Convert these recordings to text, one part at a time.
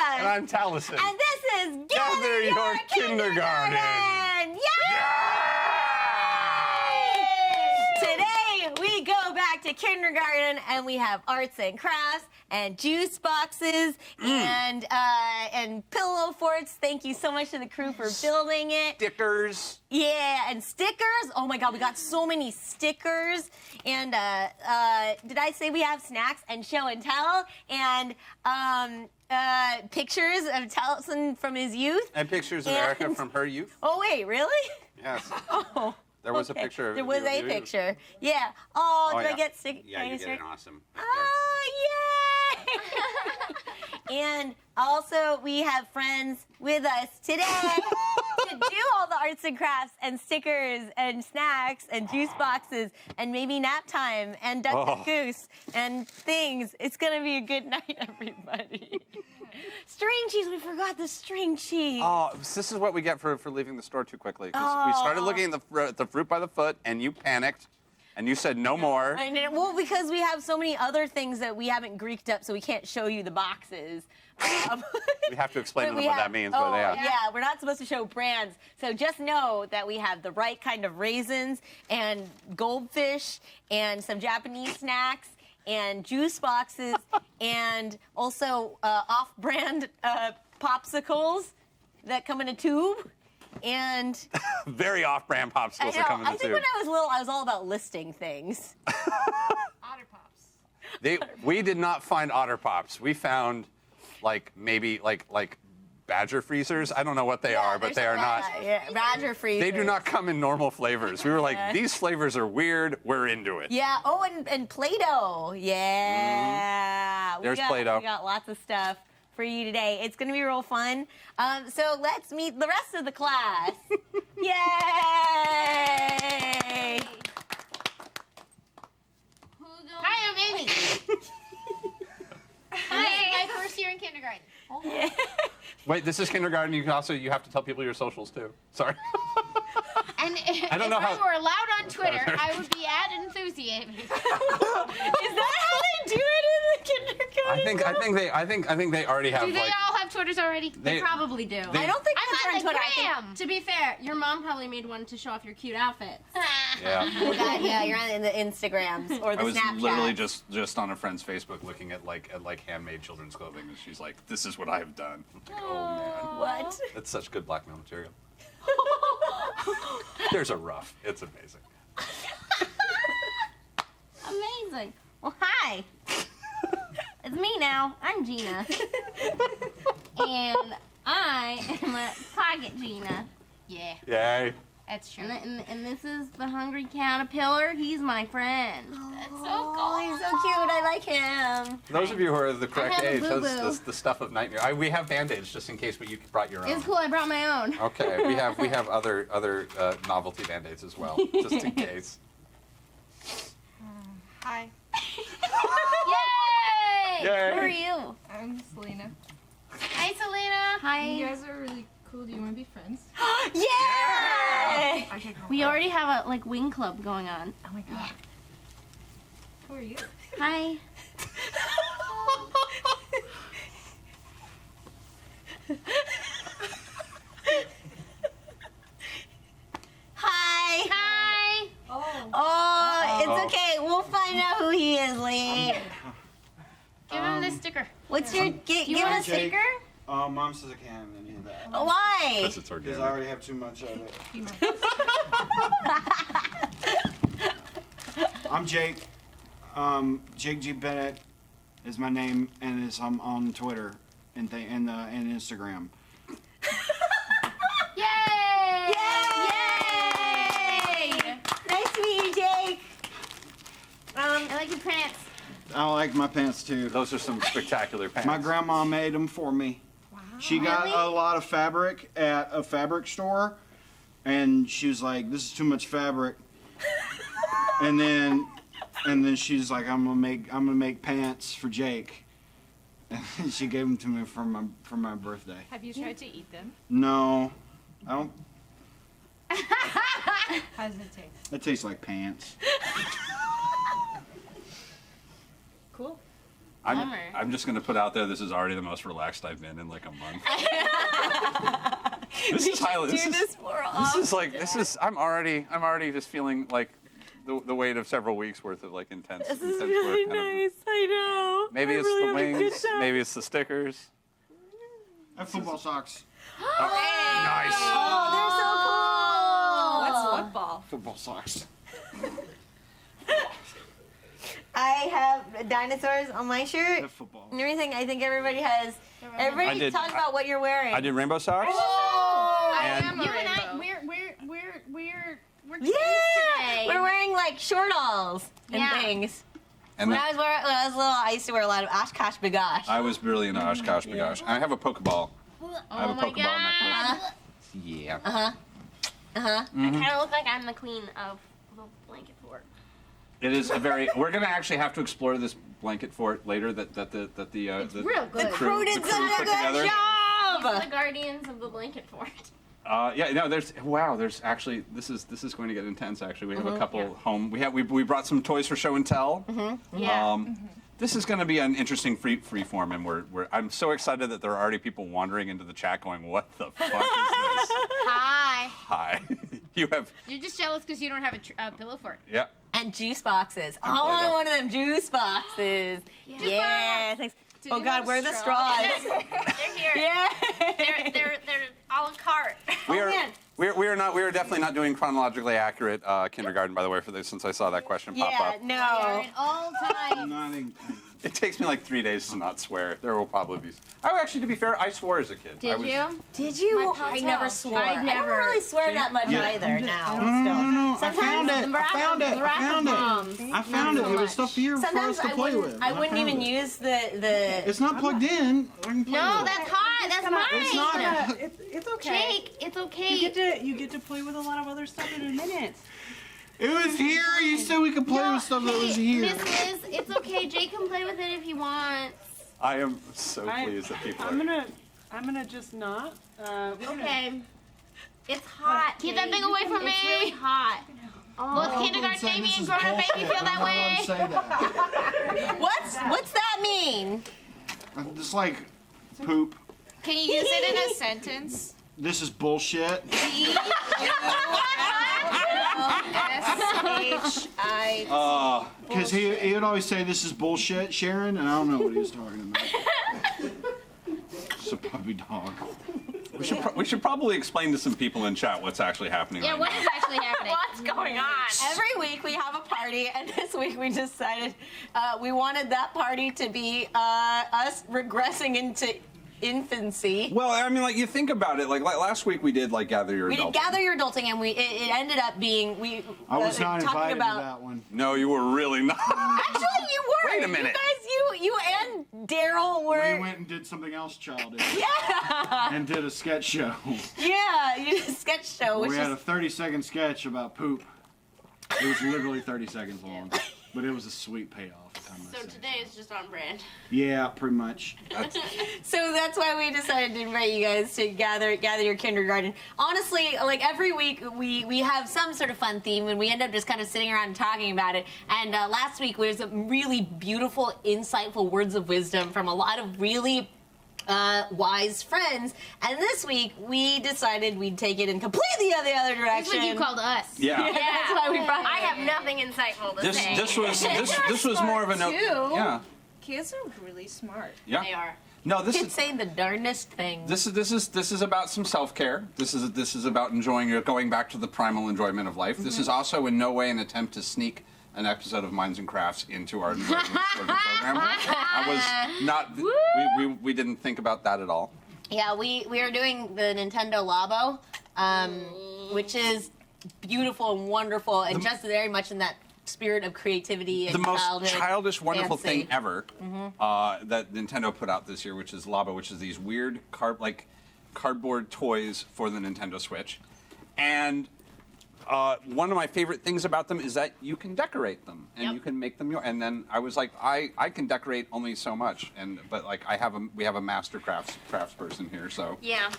And I'm Taliesin. And this is Gather Your Kindergarten. Yay! Today we go back to kindergarten and we have arts and crafts and juice boxes and pillow forts. Thank you so much to the crew for building it. Stickers. Yeah, and stickers. Oh my God, we got so many stickers. And did I say we have snacks and show and tell and pictures of Taliesin from his youth? And pictures of Erica from her youth. Oh wait, really? Yes. Oh. There was okay. a picture. There was a you. picture. Yeah. Oh, did yeah. I get stickers? Yeah, you get an awesome. Oh, yay! And also, we have friends with us today to do all the arts and crafts and stickers and snacks and juice boxes and maybe nap time and duck and goose and things. It's going to be a good night, everybody. String cheese. We forgot the string cheese. Oh, this is what we get for leaving the store too quickly. 'Cause we started looking at the fruit by the foot, and you panicked, and you said no more. I know. Well, because we have so many other things that we haven't Greeked up, so we can't show you the boxes. We have to explain to But them what that means. But yeah, we're not supposed to show brands. So just know that we have the right kind of raisins and goldfish and some Japanese snacks and juice boxes and also off-brand popsicles that come in a tube. And very off-brand popsicles that come in the I think tube. when I was little, I was all about listing things. Otter Pops. We did not find Otter Pops. We found maybe Badger freezers. I don't know what they are, but they are not. Yeah, Badger freezers. They do not come in normal flavors. We were like, these flavors are weird. We're into it. Yeah. Oh, and Play-Doh. Yeah. There's Play-Doh. We got lots of stuff for you today. It's going to be real fun. So let's meet the rest of the class. Yay! Hi, I'm Amy. Hi, my first year in kindergarten. Yeah. Wait, this is kindergarten. You have to tell people your socials too. Sorry. And if I were allowed on Twitter, I would be at Enthusiasm. Is that how they do it in the kindergarten? I think they already have Do they all have Twitters already? They probably do. I don't think I'm they're on on Twitter. I Gram. To be fair, your mom probably made one to show off your cute outfits. Yeah. think, yeah, you're on the Instagrams or the I was Snapchats. literally just on a friend's Facebook looking at handmade children's clothing, and she's like, "This is what I have done." I'm like, oh man, What? that's such good blackmail material. There's a rough. It's amazing. Amazing. Well, hi. It's me now. I'm Gina. And I am a pocket Gina. Yeah, Yay. that's true. And this is the hungry caterpillar. He's my friend. That's so Oh, cool. he's so cute. I like him. Those of you who are the correct have a age, boo-boo. that's the stuff of nightmare. We have Band-Aids just in case, but you brought your own. It's cool. I brought my own. Okay, we have other novelty Band-Aids as well, just in case. Hi, Yay! Yay! Who are you? I'm Selena. Hi, Selena. Hi. You guys are really cool. Do you want to be friends? Yay! Okay, cool. We already have a wing club going on. Oh my god. Who are you? Hi. Hi. Hi. Oh, it's okay. We'll find out who he is later. Give him this sticker. What's your give You want a us Jake. sticker? Mom says I can't have any of that. why? Because it's Because organic. I already have too much of it. I'm Jake. Jake G. Bennett is my name, and I'm on Twitter and Instagram. Yay! Yay! Nice to meet you, Jake. I like your pants. I like my pants too. Those are some spectacular pants. My grandma made them for me. Wow. She got a lot of fabric at a fabric store, and she was like, "This is too much fabric." and then she's like, "I'm gonna make pants for Jake." And she gave them to me for my birthday. Have you tried to eat them? No, I don't. How does it taste? It tastes like pants. Cool. I'm just gonna put out there. This is already the most relaxed I've been in like a month. This is highly. Do this more often. This is. I'm already just feeling like the weight of several weeks worth of like intense. This is intense really work, kind of. nice. I know. Maybe I it's really the have a good wings. job. Maybe it's the stickers. I have football socks. Nice. Oh, they're so cool. What's football? Football socks. I have dinosaurs on my I shirt have football. and everything. I think everybody has. I Everybody did- talk about what you're wearing. I did rainbow socks. Oh, And- I am a You and rainbow. we're Yeah, today. we're wearing like short alls and Yeah. things. And When then I was little, I used to wear a lot of Oshkosh Bagosh. I was really into Oshkosh Bagosh. I have a Pokeball. I have Oh a my Pokeball god. necklace. Yeah. I kind of look like I'm the queen of the blanket fort. It is a very. We're gonna actually have to explore this blanket fort later. The Real good. Crew did crew such a put good together. The job. guardians of the blanket fort. Yeah, no, there's actually this is going to get intense. Actually, we have a couple home. We brought some toys for show and tell. Yeah. This is going to be an interesting free form, and I'm so excited that there are already people wandering into the chat going, "What the fuck is this?" Hi. Hi, you have You're just jealous because you don't have a pillow fort. yeah. And juice boxes. I want one of them juice boxes. Yeah. Thanks. Oh God, where are the straws? They're here. Yeah. They're a la carte. We are man. we are definitely not doing chronologically accurate kindergarten, by the way, for this since I saw that question pop Yeah. up. No. Alright, all time. Nothing. It takes me like 3 days to not swear. There will probably be. Oh, actually, to be fair, I swore as a kid. I Did was, you? Did you? My I pal never tell. swore. I I never- don't really swear that much Yeah. either now. No. I Sometimes found it. the I found it. I found moms. it. I found it. so It was much. stuff here for Sometimes us to I play wouldn't. with. I wouldn't found even it. use the. It's not plugged in. I can play No, with it. that's hot. That's mine. It's not. It's okay. Jake, it's okay. You get to play with a lot of other stuff in a minute. It was here. You said we could play with stuff that was here. Miss Liz, it's okay. Jake can play with it if he wants. I am so pleased that people are. I'm gonna just not. Okay. It's hot. Keep that Jake. thing away from me. It's really hot. Both kindergarten baby and grown-up baby feel that way. Say that. What's that mean? Just like poop. Can you use it in a sentence? This is bullshit. S-H-I. Because he would always say this is bullshit, Sharon, and I don't know what he was talking about. It's a puppy dog. We should probably explain to some people in chat what's actually happening Yeah, right what now. is actually happening? What's going on? Every week we have a party, and this week we decided we wanted that party to be us regressing into infancy. Well, I mean, like you think about it. Like last week we did like gather your We adult. did gather your adulting, and it ended up being I was not talking invited about. to that one. No, you were really not. Actually, you were. Wait a minute. You guys, you and Daryl were. We went and did something else childish. Yeah. And did a sketch show. Yeah, you did a sketch show, which We had is a 30-second sketch about poop. It was literally 30 seconds long. But it was a sweet payoff. I must So say. today is just on brand. Yeah, pretty much. so that's why we decided to invite you guys to gather your kindergarten. Honestly, like every week we have some sort of fun theme, and we end up just kind of sitting around and talking about it. And last week was a really beautiful, insightful words of wisdom from a lot of really wise friends. And this week we decided we'd take it in completely the other That's direction. what you called us. Yeah. That's why we brought. I have nothing insightful to say. This was more of a note. too. Yeah. Kids are really smart. Yeah. They are. No, this Kids is. say the darndest things. This is about some self-care. This is about enjoying going back to the primal enjoyment of life. This is also in no way an attempt to sneak an episode of Minds and Crafts into our program. I was not. We didn't think about that at all. Yeah, we are doing the Nintendo Labo, which is beautiful and wonderful, and just very much in that spirit of creativity and The most childish, childish, wonderful fancy. thing ever that Nintendo put out this year, which is Labo, which is these weird cardboard toys for the Nintendo Switch, and one of my favorite things about them is that you can decorate them and you can make them your. And then I was like, I can decorate only so much, but like we have a master craftsperson here, so Yeah.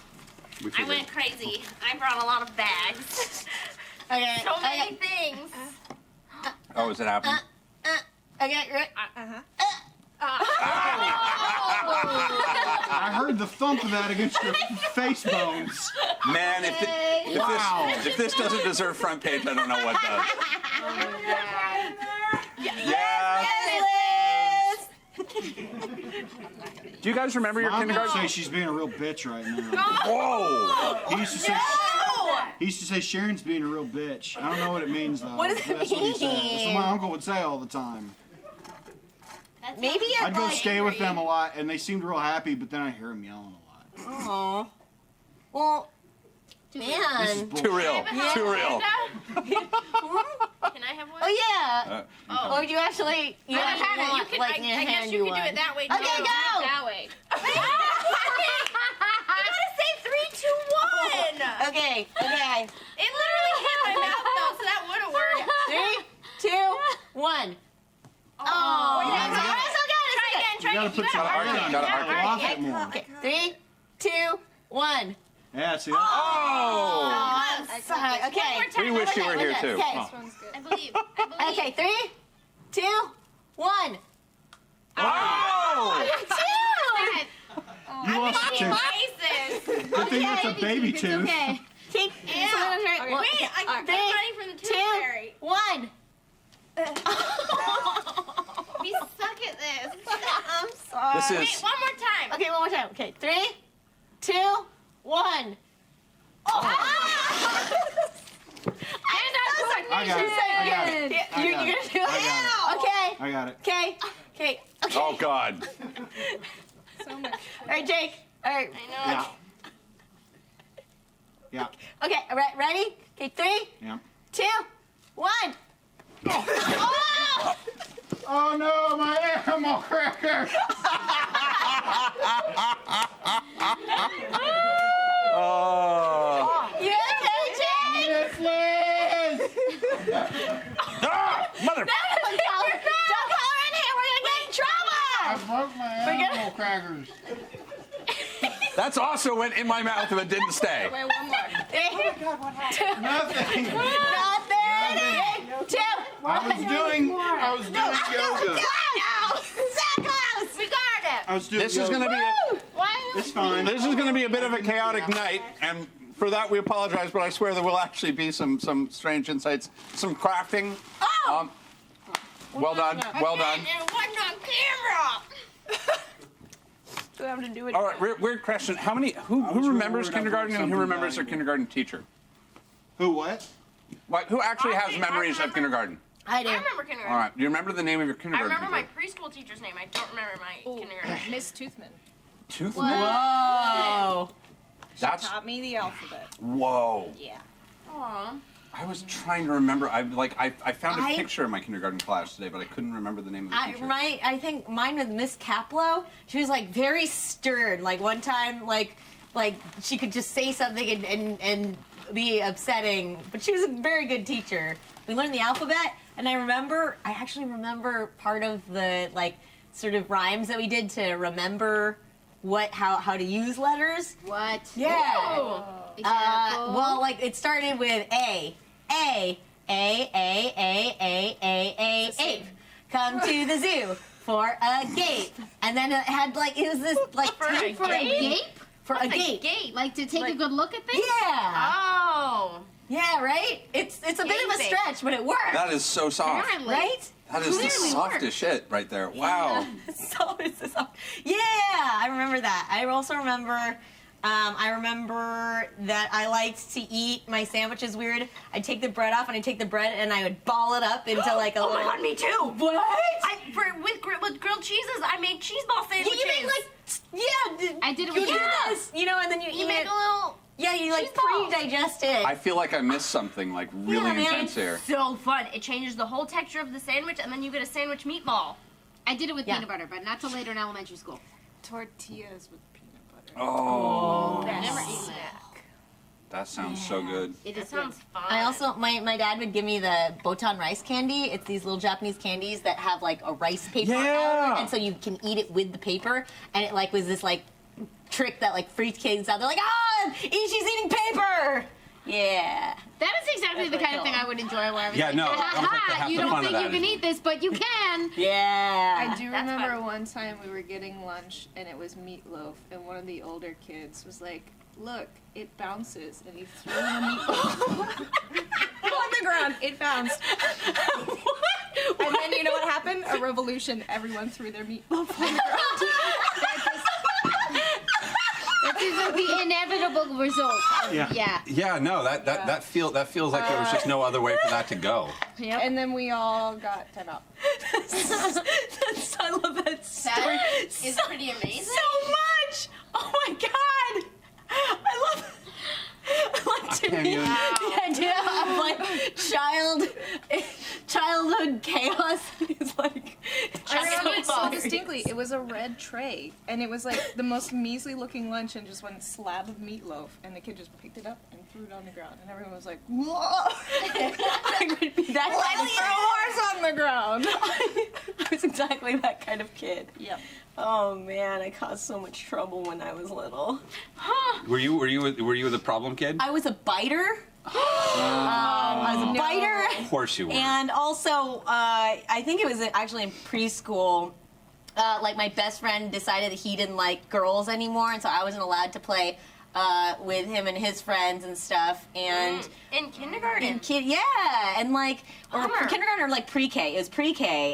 we I figured. went crazy. I brought a lot of bags. Okay, So many things. Oh, is it happening? okay, right. I heard the thump of that against your face bones. Man, if this doesn't deserve front page, I don't know what does. Yeah. Do you guys remember your I'm gonna kindergarten? say she's being a real bitch right now. Whoa! He used to say Sharon's being a real bitch. I don't know what it means though. What does it That's what he said. That's what mean? my uncle would say all the time. Maybe I'd go stay with them a lot, and they seemed real happy, but then I hear them yelling a lot. Oh. Well, This is man. bullshit. Too real. Too real. Can I have one? Oh yeah. Or do you actually? You I actually have it. You want, can. like, I me to guess hand you can one? do it that way. Okay, too. go. That way. You gotta say 3, 2, 1. Okay. Okay. It literally hit my mouth though, so that would have worked. 3, 2, 1. Oh. That's all right. So good. Try again. You gotta put some arc arc it, on gotta it. arc it. Off it more. Okay. 3, 2, 1. Yeah, see that? Oh! Sorry. Okay. We wish you were here too. Okay. I believe. Okay. 3, 2, 1. Oh! You lost a tooth. Faces. Good thing it's a baby tooth. Okay. Take. Wait, I'm running from the tooth fairy. 1. We suck at this. I'm sorry. This Wait, is. one more time. Okay, one more time. Okay, 3, 2, 1. Oh! I got it. I got it. You're gonna do it? I Okay. I got it. Okay. Okay. Okay. Oh God. All right, Jake. All right. Yeah. Yeah. Okay. All right. Ready? Okay. 3, Yeah. 2, 1. Oh! Oh no, my animal cracker! Oh. You okay, Jake? Yes, Liz! Ah, mother. Don't call her in here. We're gonna get in trouble. broke my animal crackers. That's also went in my mouth if it didn't stay. Wait, one more. Nothing. Nothing. 2, 1. I was doing yoga. So close. We got it. I was doing This is gonna be a, Why? It's fine. this is gonna be a bit of a chaotic night, and for that we apologize. But I swear there will actually be some strange insights, some crafting. Oh! Well done. Well done. And it wasn't on camera. So I have to do it. All right, weird question. How many? Who real remembers worried I kindergarten broke and who something remembers their valuable. kindergarten teacher? Who, what? Like, who actually has I memories of remember- kindergarten? I do. I remember kindergarten. All right. Do you remember the name of your I kindergarten remember my teacher? preschool teacher's name. I don't remember my kindergarten. Miss Toothman. Toothman? Whoa. That's Taught me the alphabet. whoa. Yeah. Aw. I was trying to remember. I found a I- picture of my kindergarten class today, but I couldn't remember the name of the teacher. I think mine was Miss Caplow. She was like very stern. Like one time, like she could just say something and be upsetting. But she was a very good teacher. We learned the alphabet, and I actually remember part of the like sort of rhymes that we did to remember how to use letters. What? Yeah. Ooh. Example. Well, like it started with A. Ape. Come to the zoo for a gape. And then it had like, it was this like For a tape gape? For a Like gape. gate. Like to take a Like- good look at things? Yeah. Oh. Yeah, right? It's a bit of a Amazing. stretch, but it worked. That is so soft. Apparently. Right? That is the Clearly softest worked. shit right there. Wow. So it's so, yeah, I remember that. I also remember that I liked to eat my sandwiches weird. I'd take the bread off and I'd take the bread and I would ball it up into like a Oh my little... god, me too. What? With grilled cheeses, I made cheese ball Yeah, sandwiches. you make like I did it with yes, you know, and then you You eat make it. a little. Yeah, you like cheese ball. pre-digest it. I feel like I missed something like really Yeah, man, intense here. So fun. It changes the whole texture of the sandwich, and then you get a sandwich meatball. I did it with Yeah. peanut butter, but not till later in elementary school. Tortillas with peanut butter. Oh, Never eaten that. that sounds so good. It It is sounds fun. I also, my dad would give me the Botan rice candy. It's these little Japanese candies that have like a rice paper Yeah. element, and so you can eat it with the paper. And it like was this like trick that like freaked kids out. They're like, Ishii's eating paper! Yeah. That is exactly the kind of thing I would enjoy. Where I was Yeah, like, no, almost like the half you the don't fun of think that you can is- eat this, but you can. Yeah. I do That's remember fun. one time we were getting lunch and it was meatloaf, and one of the older kids was like, "Look, it bounces," and he threw the meatloaf on the ground. It bounced. And then you know what happened? A revolution. Everyone threw their meatloaf on the ground. This is the inevitable result. Yeah. Yeah, no, that feels like there was just no other way for that to go. Yep. And then we all got time out. I love that story. That is pretty amazing. So much. Oh my god. I love to can't me even- the idea of like childhood chaos is like I remember it so hilarious. distinctly. It was a red tray, and it was like the most measly looking lunch, and just one slab of meatloaf, and the kid just picked it up and threw it on the ground, and everyone was like, "Whoa!" I would be that kind of Throw ours on the ground. I was exactly that kind of kid. Yep. Oh man, I caused so much trouble when I was little. Were you the problem kid? I was a biter. I was a biter. Of course you were. And also, I think it was actually in preschool. Like my best friend decided that he didn't like girls anymore, and so I wasn't allowed to play with him and his friends and stuff. And In kindergarten. yeah, and like or Bummer. kindergarten or like pre-K. It was pre-K,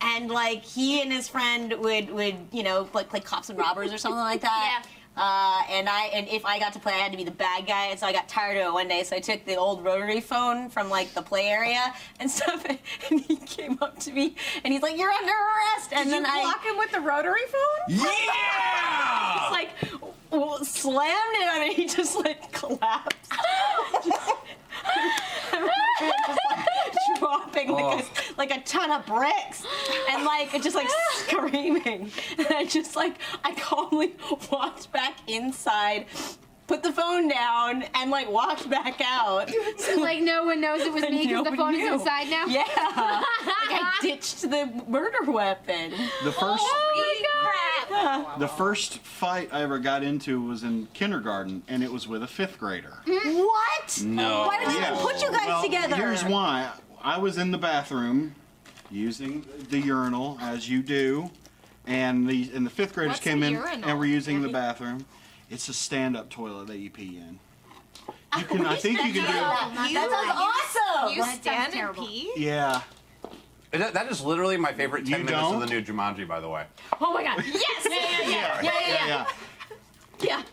and like he and his friend would you know like play cops and robbers or something like that. Yeah. And if I got to play, I had to be the bad guy, and so I got tired of it one day. So I took the old rotary phone from like the play area and stuff, and he came up to me and he's like, "You're under arrest!" And then I Block him with the rotary phone? Yeah! just like slammed it on, and he just like collapsed. Just like dropping like a ton of bricks and like just like screaming, and I calmly walked back inside, put the phone down, and like walked back out. So Like no one knows it was me because the nobody phone knew. is inside now. Yeah, like I ditched the murder weapon. The first Crap. the first fight I ever got into was in kindergarten, and it was with a 5th grader. What? No. Why did they even put you guys Well, together? Here's why. I was in the bathroom using the urinal, as you do, and the 5th graders What's came a in urinal? and were using the bathroom. It's a stand-up toilet that you pee in. You can, I think you can do. That sounds awesome. You That stand sounds and terrible. pee? Yeah. That is literally my favorite 10 You minutes of don't? the new Jumanji, by the way. Oh my god. Yes. Yeah. Yeah.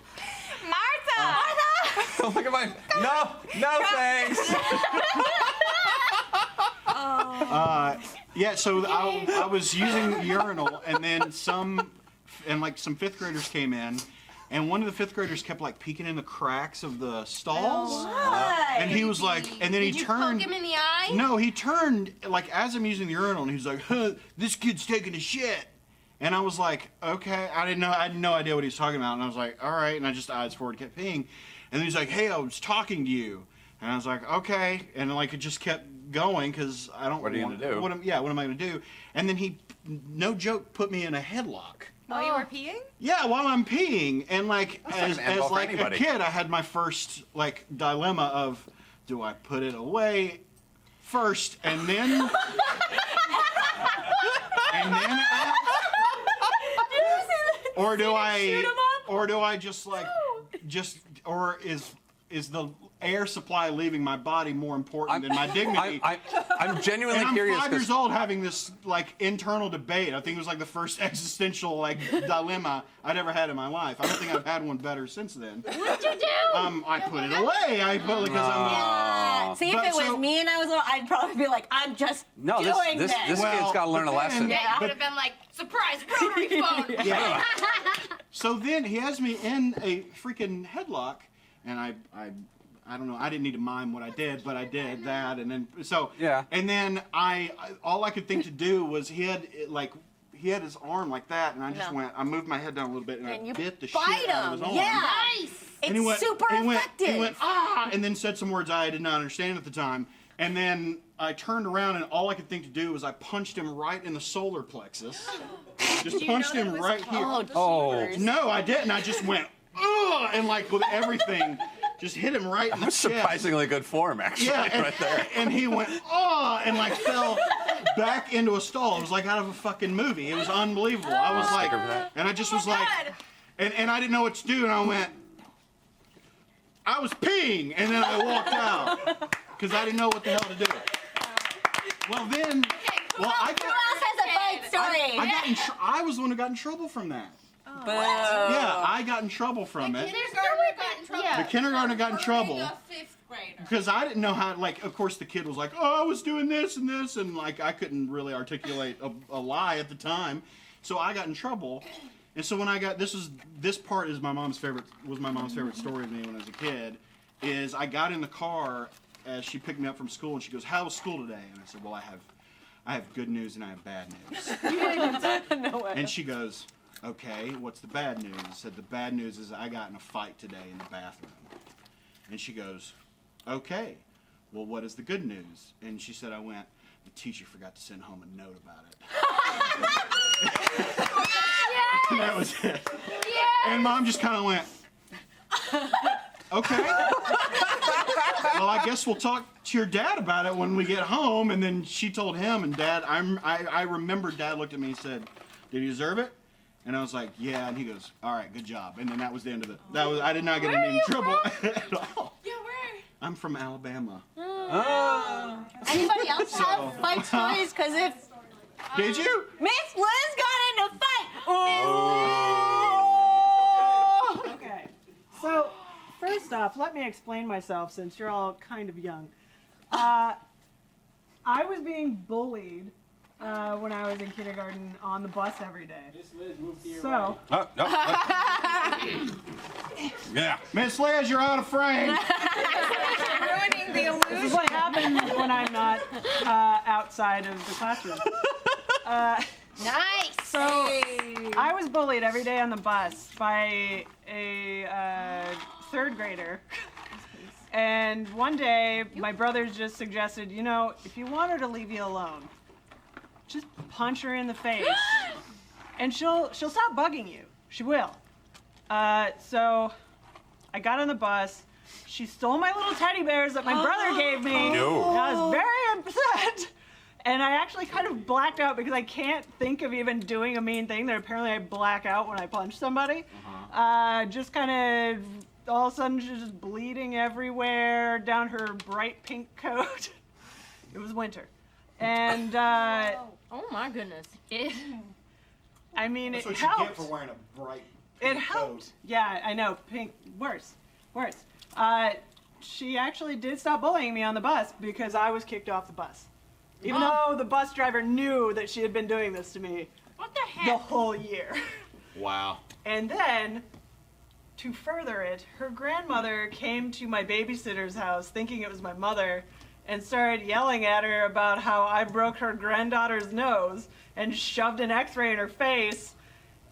Oh, look at my. No, thanks. Yeah, so I was using the urinal, and then some 5th graders came in, and one of the 5th graders kept like peeking in the cracks of the stalls, and he was like, and then he Did you turned. poke him in the eye? No, he turned like as I'm using the urinal, and he was like, huh, "This kid's taking a shit," and I was like, "Okay," I had no idea what he was talking about, and I was like, "All right," and I just eyes forward, kept peeing, and then he's like, "Hey, I was talking to you," and I was like, "Okay," and like it just kept going because I don't. What are you want- gonna do? What am I gonna do? And then he, no joke, put me in a headlock. While you were peeing? Yeah, while I'm peeing, and like That's not as, gonna end as well for like a anybody. kid, I had my first like dilemma of, do I put it away first and then, or do I just like or is the air supply leaving my body more important than my dignity? I'm genuinely And I'm curious 5 because years old having this like internal debate. I think it was like the first existential like dilemma I'd ever had in my life. I don't think I've had one better since then. What'd you do? I put it away. I put it because I'm. See, if But it was so- me and I was little, I'd probably be like, I'm just no, doing this Well, kid's got to learn a but lesson. then- Yeah, you would have been like, surprise, rotary phone. Yeah. So then he has me in a freaking headlock, and I don't know. I didn't need to mime what I did, but I did that, and then so Yeah. And then all I could think to do was he had his arm like that, and I just went. I moved my head down a little bit, and I you bit the bite shit out of his him. arm. Yeah. Nice. It's And he went, super he went, effective. He went, ah, and then said some words I did not understand at the time. And then I turned around, and all I could think to do was I punched him right in the solar plexus. Just punched him right here. Oh. No, I didn't. I just went, ugh, and like with everything. just hit him right in the That's chest. surprisingly good form, actually, Yeah, and, right there. and he went, oh, and like fell back into a stall. It was like out of a fucking movie. It was unbelievable. I was like, Sticker for that? and I just was like, and I didn't know what to do, and I went, I was peeing, and then I walked out because I didn't know what the hell to do. Well, then, well, I Who got, else has a fight story? I was the one who got in trouble from that. Boo. Yeah, I got in trouble from it. Kindergartner got in trouble. The kindergartner got in trouble. A fifth grader. Because I didn't know how, like, of course the kid was like, oh, I was doing this and this, and like, I couldn't really articulate a lie at the time. So I got in trouble. And so when I got, this part is my mom's favorite story of me when I was a kid, is I got in the car as she picked me up from school, and she goes, how was school today? And I said, well, I have good news and I have bad news. No way. And she goes, okay, what's the bad news? I said, the bad news is I got in a fight today in the bathroom. And she goes, okay, well, what is the good news? And she said, the teacher forgot to send home a note about it. And that was it. And Mom just kind of went, okay. Well, I guess we'll talk to your dad about it when we get home. And then she told him, and Dad, I remember Dad looked at me and said, did he deserve it? And I was like, yeah. And he goes, all right, good job. And then that was the end of it. I did not get into any trouble at all. Yeah, where? I'm from Alabama. Anybody else So- have fight stories? Because if Did you? Miss Liz got in a fight. Okay. So, first off, let me explain myself since you're all kind of young. I was being bullied when I was in kindergarten on the bus every day. So, Oh, no. Yeah. Miss Liz, you're out of frame. Ruining the illusion. this is what happens when I'm not outside of the classroom. Nice. So, I was bullied every day on the bus by a third grader. And one day, my brothers just suggested, you know, if you want her to leave you alone, just punch her in the face, and she'll stop bugging you. She will. So I got on the bus. She stole my little teddy bears that my brother gave me. No. And I was very upset. And I actually kind of blacked out because I can't think of even doing a mean thing that apparently I black out when I punch somebody. Just kind of, all of a sudden she's just bleeding everywhere down her bright pink coat. It was winter. And Oh my goodness. I mean, That's it what you helped. get for wearing a bright It pink helped. coat. Yeah, I know. Pink, worse. She actually did stop bullying me on the bus because I was kicked off the bus. Even though the bus driver knew that she had been doing this to me What the the heck? whole year. Wow. And then, to further it, her grandmother came to my babysitter's house thinking it was my mother and started yelling at her about how I broke her granddaughter's nose and shoved an x-ray in her face.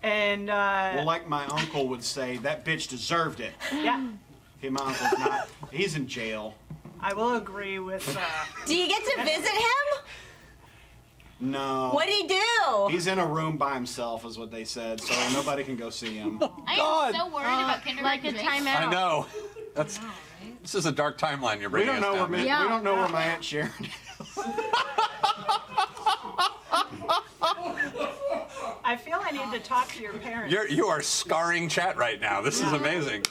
And, Well, like my uncle would say, that bitch deserved it. yeah, Okay, my uncle's not. He's in jail. I will agree with, Do you get to visit him? No. What'd he do? He's in a room by himself, is what they said, so nobody can go see him. I God. am so worried about kindergarten. Like a kids. timeout. I know. This is a dark timeline you're We bringing don't know us where down. we don't know where my Aunt Sharon is. I feel I need to talk to your parents. You are scarring chat right now. This is amazing.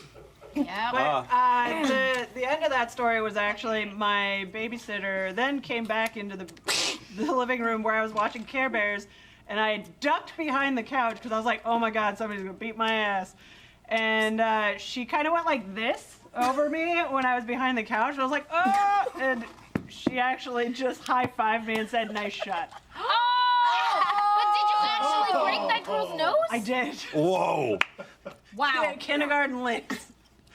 Yeah. But the end of that story was actually my babysitter then came back into the living room where I was watching Care Bears, and I ducked behind the couch because I was like, oh my God, somebody's gonna beat my ass. And she kind of went like this over me when I was behind the couch. And I was like, oh! And she actually just high-fived me and said, nice shot. But did you actually break that girl's nose? I did. Whoa. Wow. Kindergarten links.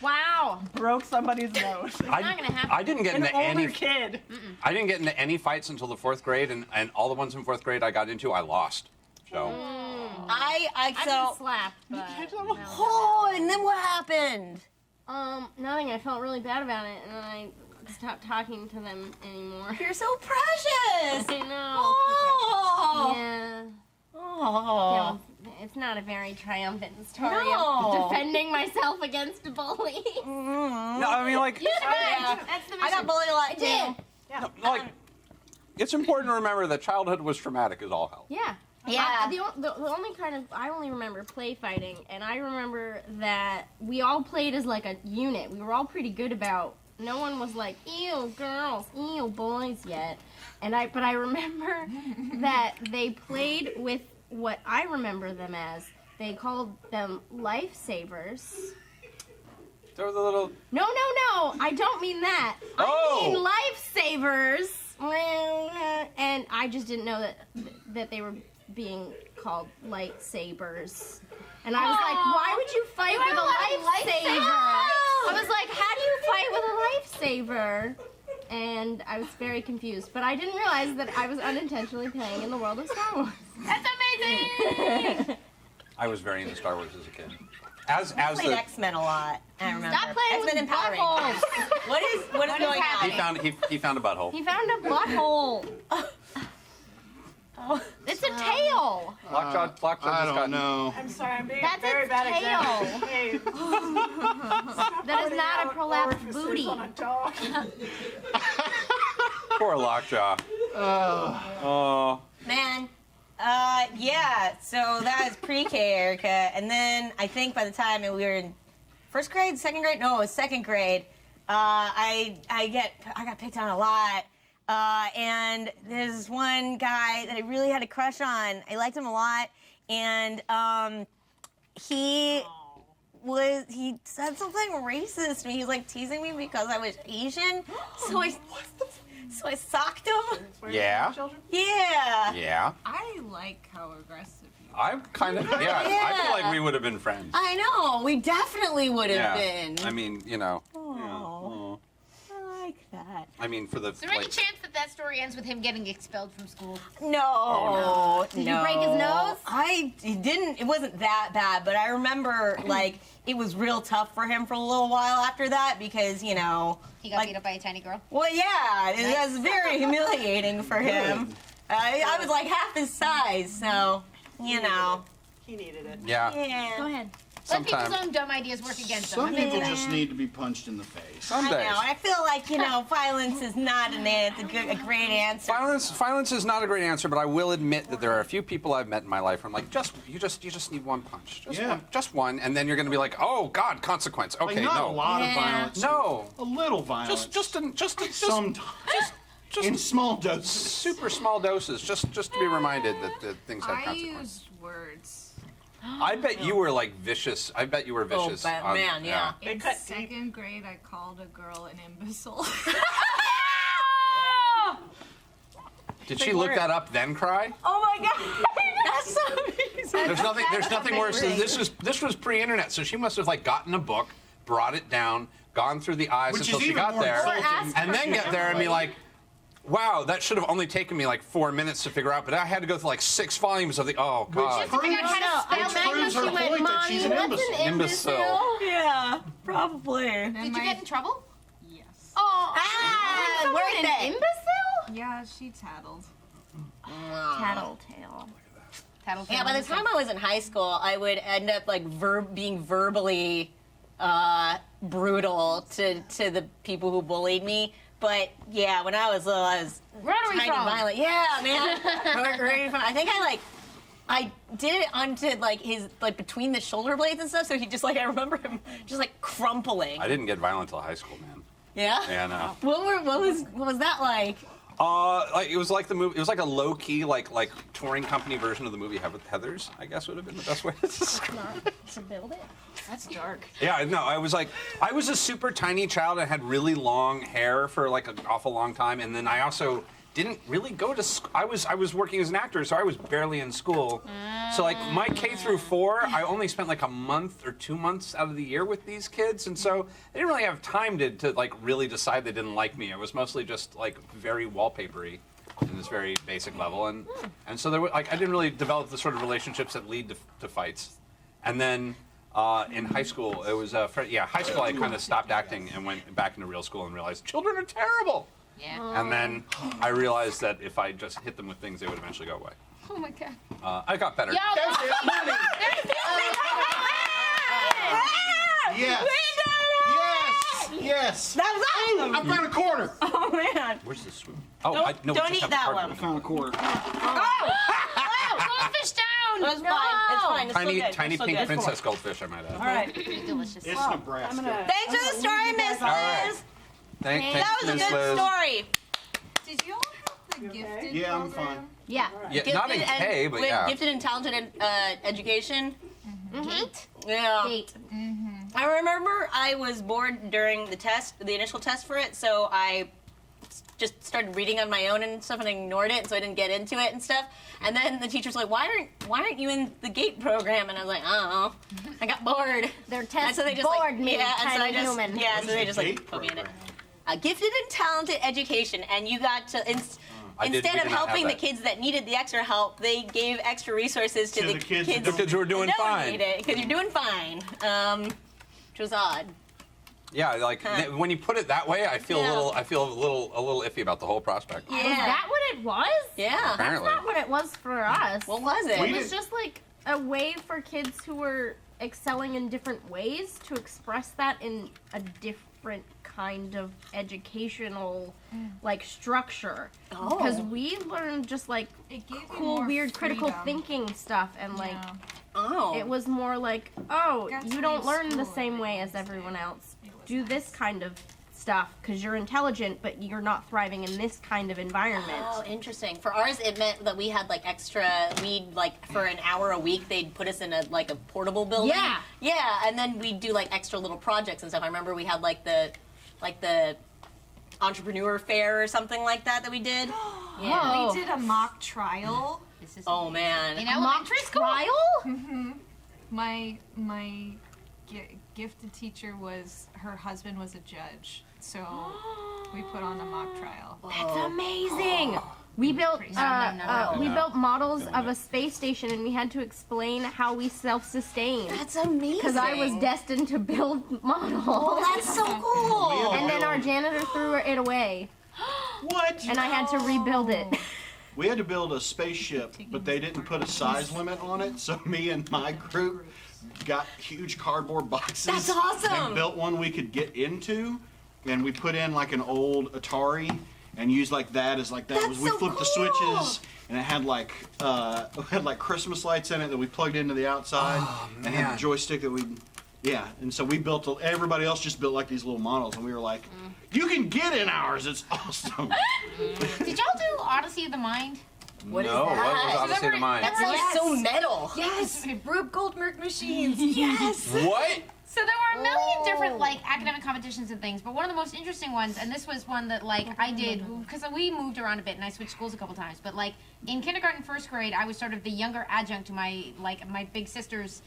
Wow. Broke somebody's nose. Not gonna happen. I didn't get An into older any. kid. I didn't get into any fights until the 4th grade, and all the ones in 4th grade I got into, I lost. So I I've so. been slapped, but Oh, and then what happened? nothing. I felt really bad about it, and then I stopped talking to them anymore. You're so precious. I know. Oh. Yeah. Oh. Yeah, it's not a very triumphant story No. of defending myself against bullies. No, I mean, like, That's the mission. I got bullied a lot too. like, it's important to remember that childhood was traumatic as all hell. Yeah. Yeah. The only kind of, I only remember play fighting, and I remember that we all played as like a unit. We were all pretty good about, no one was like, ew, girls, ew, boys yet. But I remember that they played with what I remember them as. They called them lifesavers. There was a little. No, I don't mean that. Oh. I mean lifesavers. And I just didn't know that they were being called lightsabers. And I was like, why would you fight with a lifesaver? I was like, how do you fight with a lifesaver? And I was very confused. But I didn't realize that I was unintentionally playing in the world of Star Wars. That's amazing. I was very into Star Wars as a kid. As I played the X-Men a lot. I remember. Stop playing X-Men with and Power buttholes. Rangers. What is going on? he found a butthole. He found a butthole. It's a tail. Lockjaw I just don't got know. I'm sorry, I'm being That's very its bad tail. example. Hey, That is not a prolapsed orifices booty. on a dog. Poor Lockjaw. Oh. Man. Yeah, so that was pre-K, Erica. And then I think by the time we were in first grade, second grade, no, it was second grade, I got picked on a lot. And there's this one guy that I really had a crush on. I liked him a lot. And he said something racist to me. He was like teasing me because I was Asian. So I socked him. Yeah. Yeah. Yeah. I like how aggressive you I'm kind of. Yeah. I feel like we would have been friends. I know. We definitely would have been. I mean, you know. Oh, I like that. I mean, for the. Is there any like, chance that story ends with him getting expelled from school? No. Did you break his nose? It didn't. It wasn't that bad, but I remember like it was real tough for him for a little while after that because He got beat up by a tiny girl. Well, yeah, it was very humiliating for him. I was like half his size, so you know. He needed it. Yeah. Yeah. Go ahead. Let Sometimes. people's own dumb ideas work against them. Some people just need to be punched in the face. Some I days. know. I feel like violence is not a great answer. Violence is not a great answer, but I will admit that there are a few people I've met in my life where I'm like, you just need one punch, just one, and then you're going to be like, oh God, consequence. Okay, Like, not no, a lot of violence. no, A little violence. just sometimes. In small doses. super small doses, just to be reminded that things have I consequences. used words. I bet you were like vicious. I bet you were vicious. but man, yeah. They In cut second grade, I called a girl an imbecile. Did she look that up then cry? Oh my God. That's so amazing. There's nothing worse. This was pre-internet, so she must have like gotten a book, brought it down, gone through the eyes Which until is she even got more there, insulting. and then get there and be like, wow, that should have only taken me like 4 minutes to figure out, but I had to go through like 6 volumes of the, oh God. Which figure out how to proves, spell which proves her She went, point that "Mommy, she's an what's imbecile. an Imbecile. Yeah, probably. And Did you get in trouble? Yes. Oh, Ah, Someone worth an it. imbecile? Yeah, she tattled. Tattletale. Yeah, by the time I was in high school, I would end up like being verbally brutal to the people who bullied me. But yeah, when I was little, I was Where are we tiny from? violent. Yeah, man. I think I did it onto like his like between the shoulder blades and stuff. So he just like I remember him just like crumpling. I didn't get violent till high school, man. Yeah. Yeah, no. What was that like? Like it was like the movie. It was like a low key, like touring company version of the movie Heathers. I guess would have been the best way to describe it. To build it? That's dark. Yeah, no, I was a super tiny child. I had really long hair for like an awful long time, and then I also didn't really go to school. I was working as an actor, so I was barely in school. So like my K through 4, I only spent like a month or 2 months out of the year with these kids, and so they didn't really have time to like really decide they didn't like me. It was mostly just like very wallpapery in this very basic level, and so there were like I didn't really develop the sort of relationships that lead to fights, and then. In high school, it was high school. I kind of stopped acting and went back into real school and realized children are terrible. Yeah. And then I realized that if I just hit them with things, they would eventually go away. Oh my god. I got better. Yo, Yes. Yes. That was awesome. I found a quarter. Oh man. Where's the swoop? Oh, Don't- I, no, we don't just eat have that cardboard. I found a quarter. goldfish down. It's fine. It's fine. It's Tiny, still good. tiny It's still pink good. princess goldfish, I might add. All right. Delicious. It's Nebraska. Thanks for the story, Miss Liz. right. Thanks, That was a Miss good Liz. story. Did you all have the gifted Yeah, I'm program? fine. Yeah. Yeah, not in Gifted K, and- but with yeah. Gifted and talented education. Gate. Yeah. Gate. I remember I was bored during the initial test for it, so I just started reading on my own and stuff and ignored it, so I didn't get into it and stuff. And then the teacher's like, "Why aren't you in the GATE program?" And I was like, "I don't know. I got bored." Their And test so they just bored like, me, yeah, and so tiny I just, human. yeah, What so is they the just like GATE put me in it. program? Gifted and talented education, and you got to we instead of did not have helping the that. kids that needed the extra help, they gave extra resources to, To the the kids kids that The kids who were doing that don't fine. need it because you're doing fine, which was odd. Yeah, like when you put it that way, I feel Yeah. a little iffy about the whole prospect. Yeah. Is that what it was? Yeah. Apparently. That's not what it was for us. What was it? We It was did- just like a way for kids who were excelling in different ways to express that in a different kind of educational like structure. Oh. Because we learned just like It gave you cool, more weird, critical freedom. thinking stuff, and like Yeah. Oh. it was more like, oh, Got to you don't leave learn the school same and way as everything, so everyone else. it was Do nice. this kind of stuff because you're intelligent, but you're not thriving in this kind of environment. Oh, interesting. For ours, it meant that we had like extra. We'd like for an hour a week, they'd put us in a like a portable building. Yeah. Yeah, and then we'd do like extra little projects and stuff. I remember we had like the entrepreneur fair or something like that we did. Yeah. Oh. We did a mock trial. This is Oh man. in Mock elementary school. trial? My gifted teacher was, her husband was a judge, so we put on a mock trial. That's amazing. We built we No. built models of a space station, and we had to explain how we self-sustain. That's amazing. Because I was destined to build models. Oh, that's so cool. And then our janitor threw it away, What? and I had to rebuild it. We had to build a spaceship, but they didn't put a size limit on it. So me and my group got huge cardboard boxes. That's awesome. And built one we could get into, and we put in like an old Atari and used like that as like that. That's was we so flipped the cool. switches, and it had like Christmas lights in it that we plugged into the outside, and had man. a joystick that we. Yeah, and so we built. Everybody else just built like these little models, and we were like, "You can get in ours. It's awesome." Did y'all do Odyssey of the Mind? What is no, that? what was Odyssey of the Mind? That sounds so metal. Yes, Rube Goldberg machines. Yes. What? So there were a million different like academic competitions and things, but one of the most interesting ones, and this was one that like I did because we moved around a bit and I switched schools a couple times. But like in kindergarten, first grade, I was sort of the younger adjunct to my big sister's.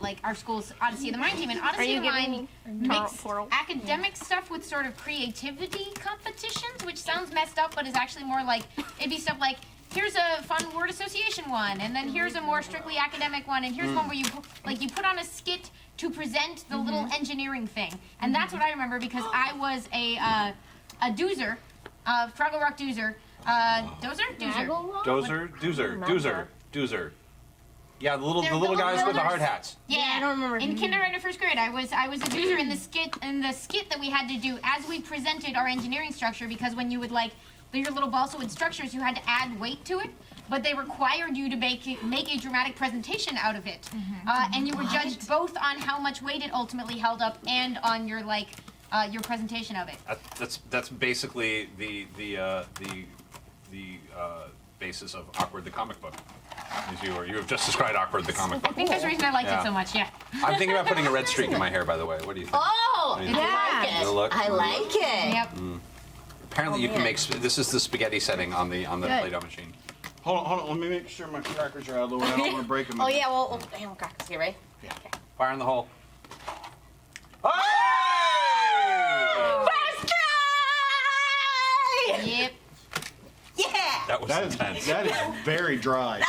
Like our school's Odyssey of the Mind team, and Odyssey of the Mind mixed academic stuff with sort of creativity competitions, which sounds messed up, but is actually more like it'd be stuff like here's a fun word association one, and then here's a more strictly academic one, and here's one where you put on a skit to present the little engineering thing, and that's what I remember because I was a doozer, Fraggle Rock doozer, Doozer. Yeah, the little They're guys little with the hard builders. hats. Yeah, I don't remember. In kindergarten and first grade, I was a doozer in the skit that we had to do as we presented our engineering structure, because when you would like your little balsa wood structures, you had to add weight to it, but they required you to make a dramatic presentation out of it, and you were judged both on how much weight it ultimately held up and on your your presentation of it. That's basically the basis of Awkward the comic book. As you have just described Awkward the comic I book. think there's a reason I liked Yeah. it so much. Yeah. I'm thinking about putting a red streak in my hair, by the way. What do you think? Oh, What do you I think? like it. Good look. I like it. Yep. Apparently, you can man. make. This is the spaghetti setting on the Good. Play-Doh machine. Hold on. Let me make sure my crackers are out of the way. I don't want to break them. Oh yeah, well, hang on, crackers here, right? Fire in the hole. Hey! First try! Yep. Yeah. That was That is intense. very dry.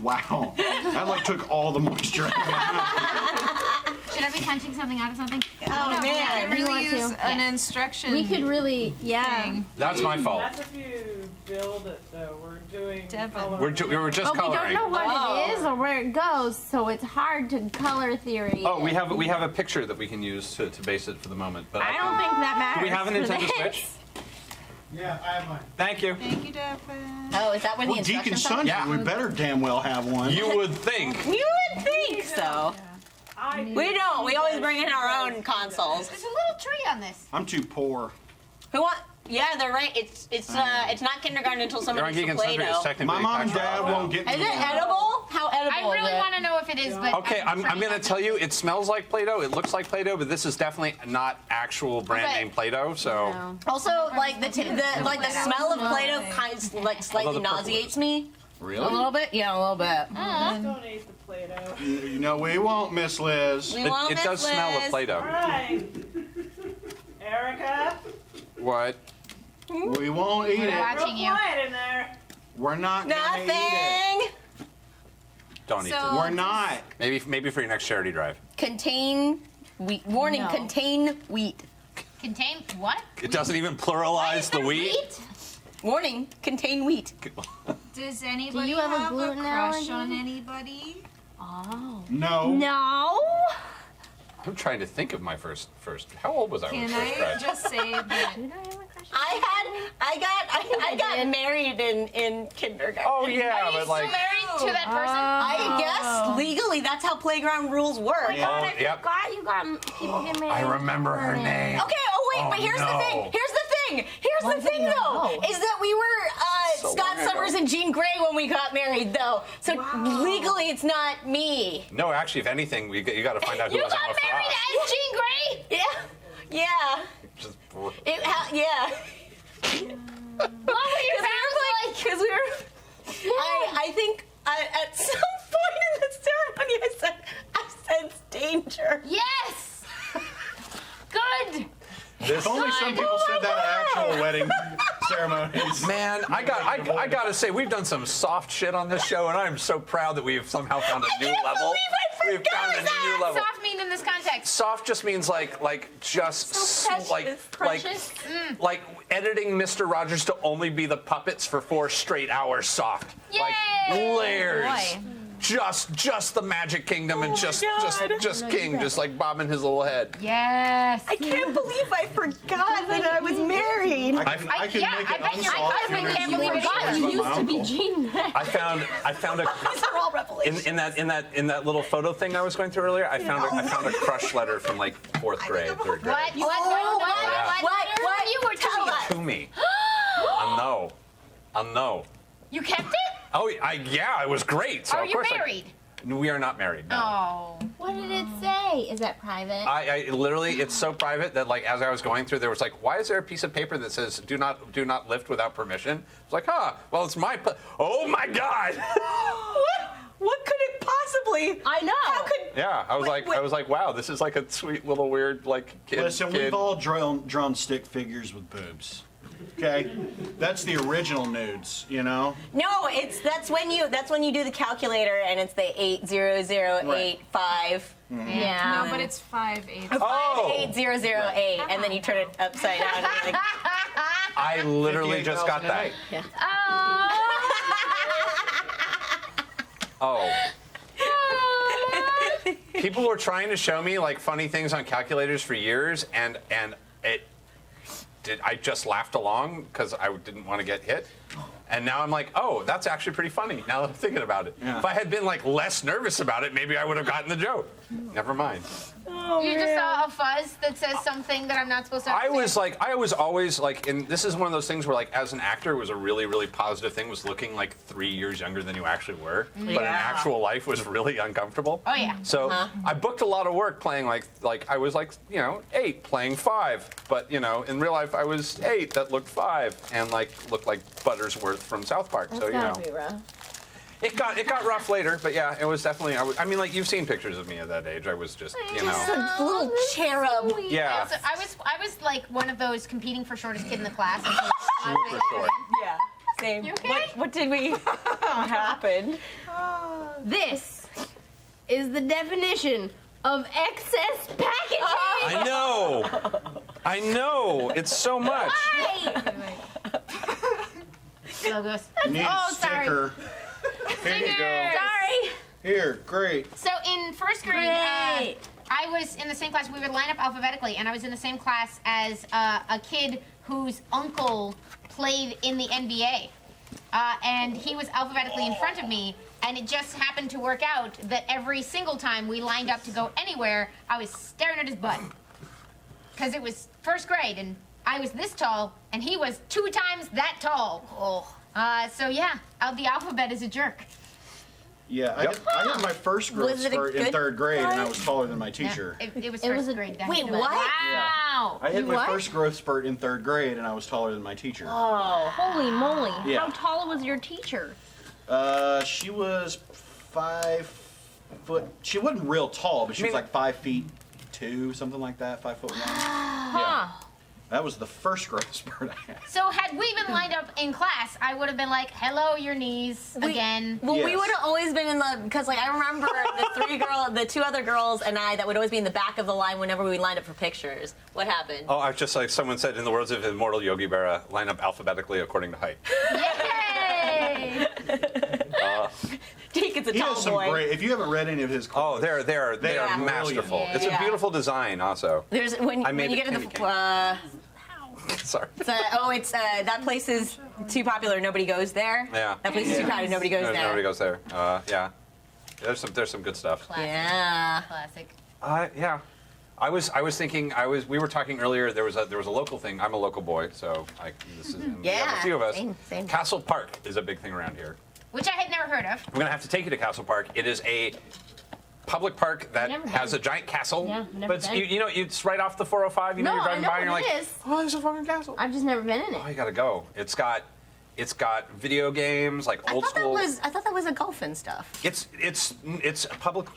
Wow. That like took all the moisture out of my mouth. Should I be punching something out of something? Oh man. Really want use to. an instruction. We could really, thing. That's my fault. That's if you build it, though. We're doing Devin. color. We were just But we don't coloring. know what it is or where it goes, so it's hard to color theory. Oh, we have a picture that we can use to base it for the moment. But I don't think that matters. do we have a for Nintendo this. Switch? Yeah, I have mine. Thank you. Thank you, Devin. Oh, is that where the Well, Deacon instructions are? Sunday, Yeah. we better damn well have one. You would think. You would think so. We don't. We always bring in our own consoles. There's a little tree on this. I'm too poor. Who want? Yeah, they're right. It's not kindergarten until You're on someone Geek eats and the Sundry. It's Play-Doh. technically My mom and dad actually- won't get me. Is it edible? How edible I really is it? want to know if it is, but Okay, I'm going to tell you, it smells like Play-Doh. It looks like Play-Doh, but this is definitely not actual brand Okay. name Play-Doh. So Also, like the smell of Play-Doh kind of like slightly Although the purple nauseates me. A really, little bit? Yeah, a little bit. Don't eat the Play-Doh. No, we won't, Miss Liz. We won't it miss does smell of Liz. Play-Doh. Right. Erica, What? We won't eat We're it. real watching you. quiet in there. We're not gonna eat it. Nothing. Don't eat So- it. We're not. Maybe for your next charity drive. Contain wheat. Warning: No. contain wheat. Contain what? It doesn't even pluralize the wheat. Warning: contain wheat. Does anybody you have a have a gluten crush allergy? on anybody? No. No. I'm trying to think of my first. How old was I when Can I first I tried? just say that I got married in kindergarten. Oh yeah, Are you but still like. married to that person? I guess legally that's how playground rules work. Oh, yep. God, you got people get married. I remember her name. Okay, oh wait, Oh, but here's the no. thing. Here's the thing though, is that we were So Scott long ago. Summers and Jean Grey when we got married though. So legally it's not me. No, actually, if anything, you got to find out who You was got Emma married Frost. as Jean Grey? Yeah. Yeah. Just, Yeah. What were your parents like? Because we were I think at some point in the ceremony I sensed danger. Yes! Good! this, Only some people said that at actual wedding ceremonies. man, I gotta say, we've done some soft shit on this show, and I'm so proud that we've somehow found a new can't level. believe I We've forgot found a that. new level. Soft mean in this context. Soft just means like just So precious. Precious. like editing Mr. Rogers to only be the puppets for 4 straight hours. Soft, like Yay! layers. Boy. Just the Magic Kingdom and just King, just like bobbing his little head. Yes. I can't believe I forgot that I was married. I can make it I bet you- unsoft. I bet you can't believe it Like either. my You used to be uncle. Jean Grey. I found a These are all revelations. in that little photo thing I was going through earlier. I found a crush letter from like 4th grade, 3rd grade. What? What? What? You were Tell us. To me. I know. You kept it? Oh, yeah, it was great. So Are of you course married? We are not married. No. Oh. What did it say? Is that private? I literally, it's so private that like as I was going through, there was like, why is there a piece of paper that says do not lift without permission? It's like, well, it's my. Oh my God. What could it possibly? I know. How could? Yeah, I was Wait, like, wow, this is like a sweet little weird like kid. Listen, we've all drawn stick figures with boobs. Okay, that's the original nudes, you know. No, that's when you do the calculator and it's the 80085. Yeah. No, but it's 5'8". Oh, 58008, and then you turn it upside down. And you're like, I literally just got that. Oh. Oh. People were trying to show me like funny things on calculators for years, and I just laughed along because I didn't want to get hit. And now I'm like, oh, that's actually pretty funny now that I'm thinking about it. Yeah. If I had been like less nervous about it, maybe I would have gotten the joke. Never mind. You just saw a fuzz that says something that I'm not supposed to I understand. was always like, and this is one of those things where like as an actor it was a really, really positive thing, was looking like 3 years younger than you actually were. But in Yeah. actual life was really uncomfortable. Oh, yeah. So I booked a lot of work playing like I was like, 8 playing 5. But in real life I was 8 that looked 5 and like looked like Buttersworth from South Park. So Be rough. it got rough later, but yeah, it was definitely I mean like you've seen pictures of me at that age. I was just just a little cherub. yeah. So I was like one of those competing for shortest kid in the class. And Super short. Yeah. Same. You okay? What did we? What happened? This is the definition of excess packaging. I know. It's so much. Logos. You need Oh, a sorry. sticker. Here you go. Sorry. Here, great. So in first grade, Great. I was in the same class. We would line up alphabetically, and I was in the same class as a kid whose uncle played in the NBA, and he was alphabetically in front of me. And it just happened to work out that every single time we lined up to go anywhere, I was staring at his butt. Because it was first grade, and I was this tall, and he was 2 times that tall. So yeah, the alphabet is a jerk. Yeah, I had my first growth Was it a spurt in good 3rd grade, and I time? was taller than my Yeah, teacher. it was It first was a- grade. Wait, definitely. what? Wow. I had my what? first growth spurt in 3rd grade, and I was taller than my teacher. Oh, holy moly. Yeah. How tall was your teacher? She was 5 foot. She wasn't real tall, but she was like 5'2", something like that, 5'1". Huh. That was the first growth spurt I had. So had we been lined up in class, I would have been like, "Hello, your knees again." Well, we Yes. would have always been in the, because like I remember the 2 other girls and I that would always be in the back of the line whenever we lined up for pictures. What happened? Oh, I was just like someone said in the words of immortal Yogi Berra, line up alphabetically according to height. Yay! Jake is a He tall has some boy. great. If you haven't read any of his, Oh, they are They are masterful. brilliant. It's a Yeah. beautiful design, also. There's when I made you the get to candy the Sorry. it's that place is too popular. Nobody goes there. Yeah. That place is too crowded. Nobody goes there. Nobody goes there. Yeah. There's some good stuff. Classic. Yeah. Classic. Yeah. I was thinking. We were talking earlier. There was a local thing. I'm a local boy, so this is and we have Yeah, a few of us. same. Castle Park is a big thing around here. Which I had never heard of. I'm gonna have to take you to Castle Park. It is a public park that Never has been. a giant castle. Yeah, never but it's, been. you know, it's right off the 405. You know, No, you're I driving know by and you're what like, it is. oh, there's a fucking castle. I've just never been in it. Oh, you gotta go. It's got video games like I old thought school. that was a golf and stuff. It's a public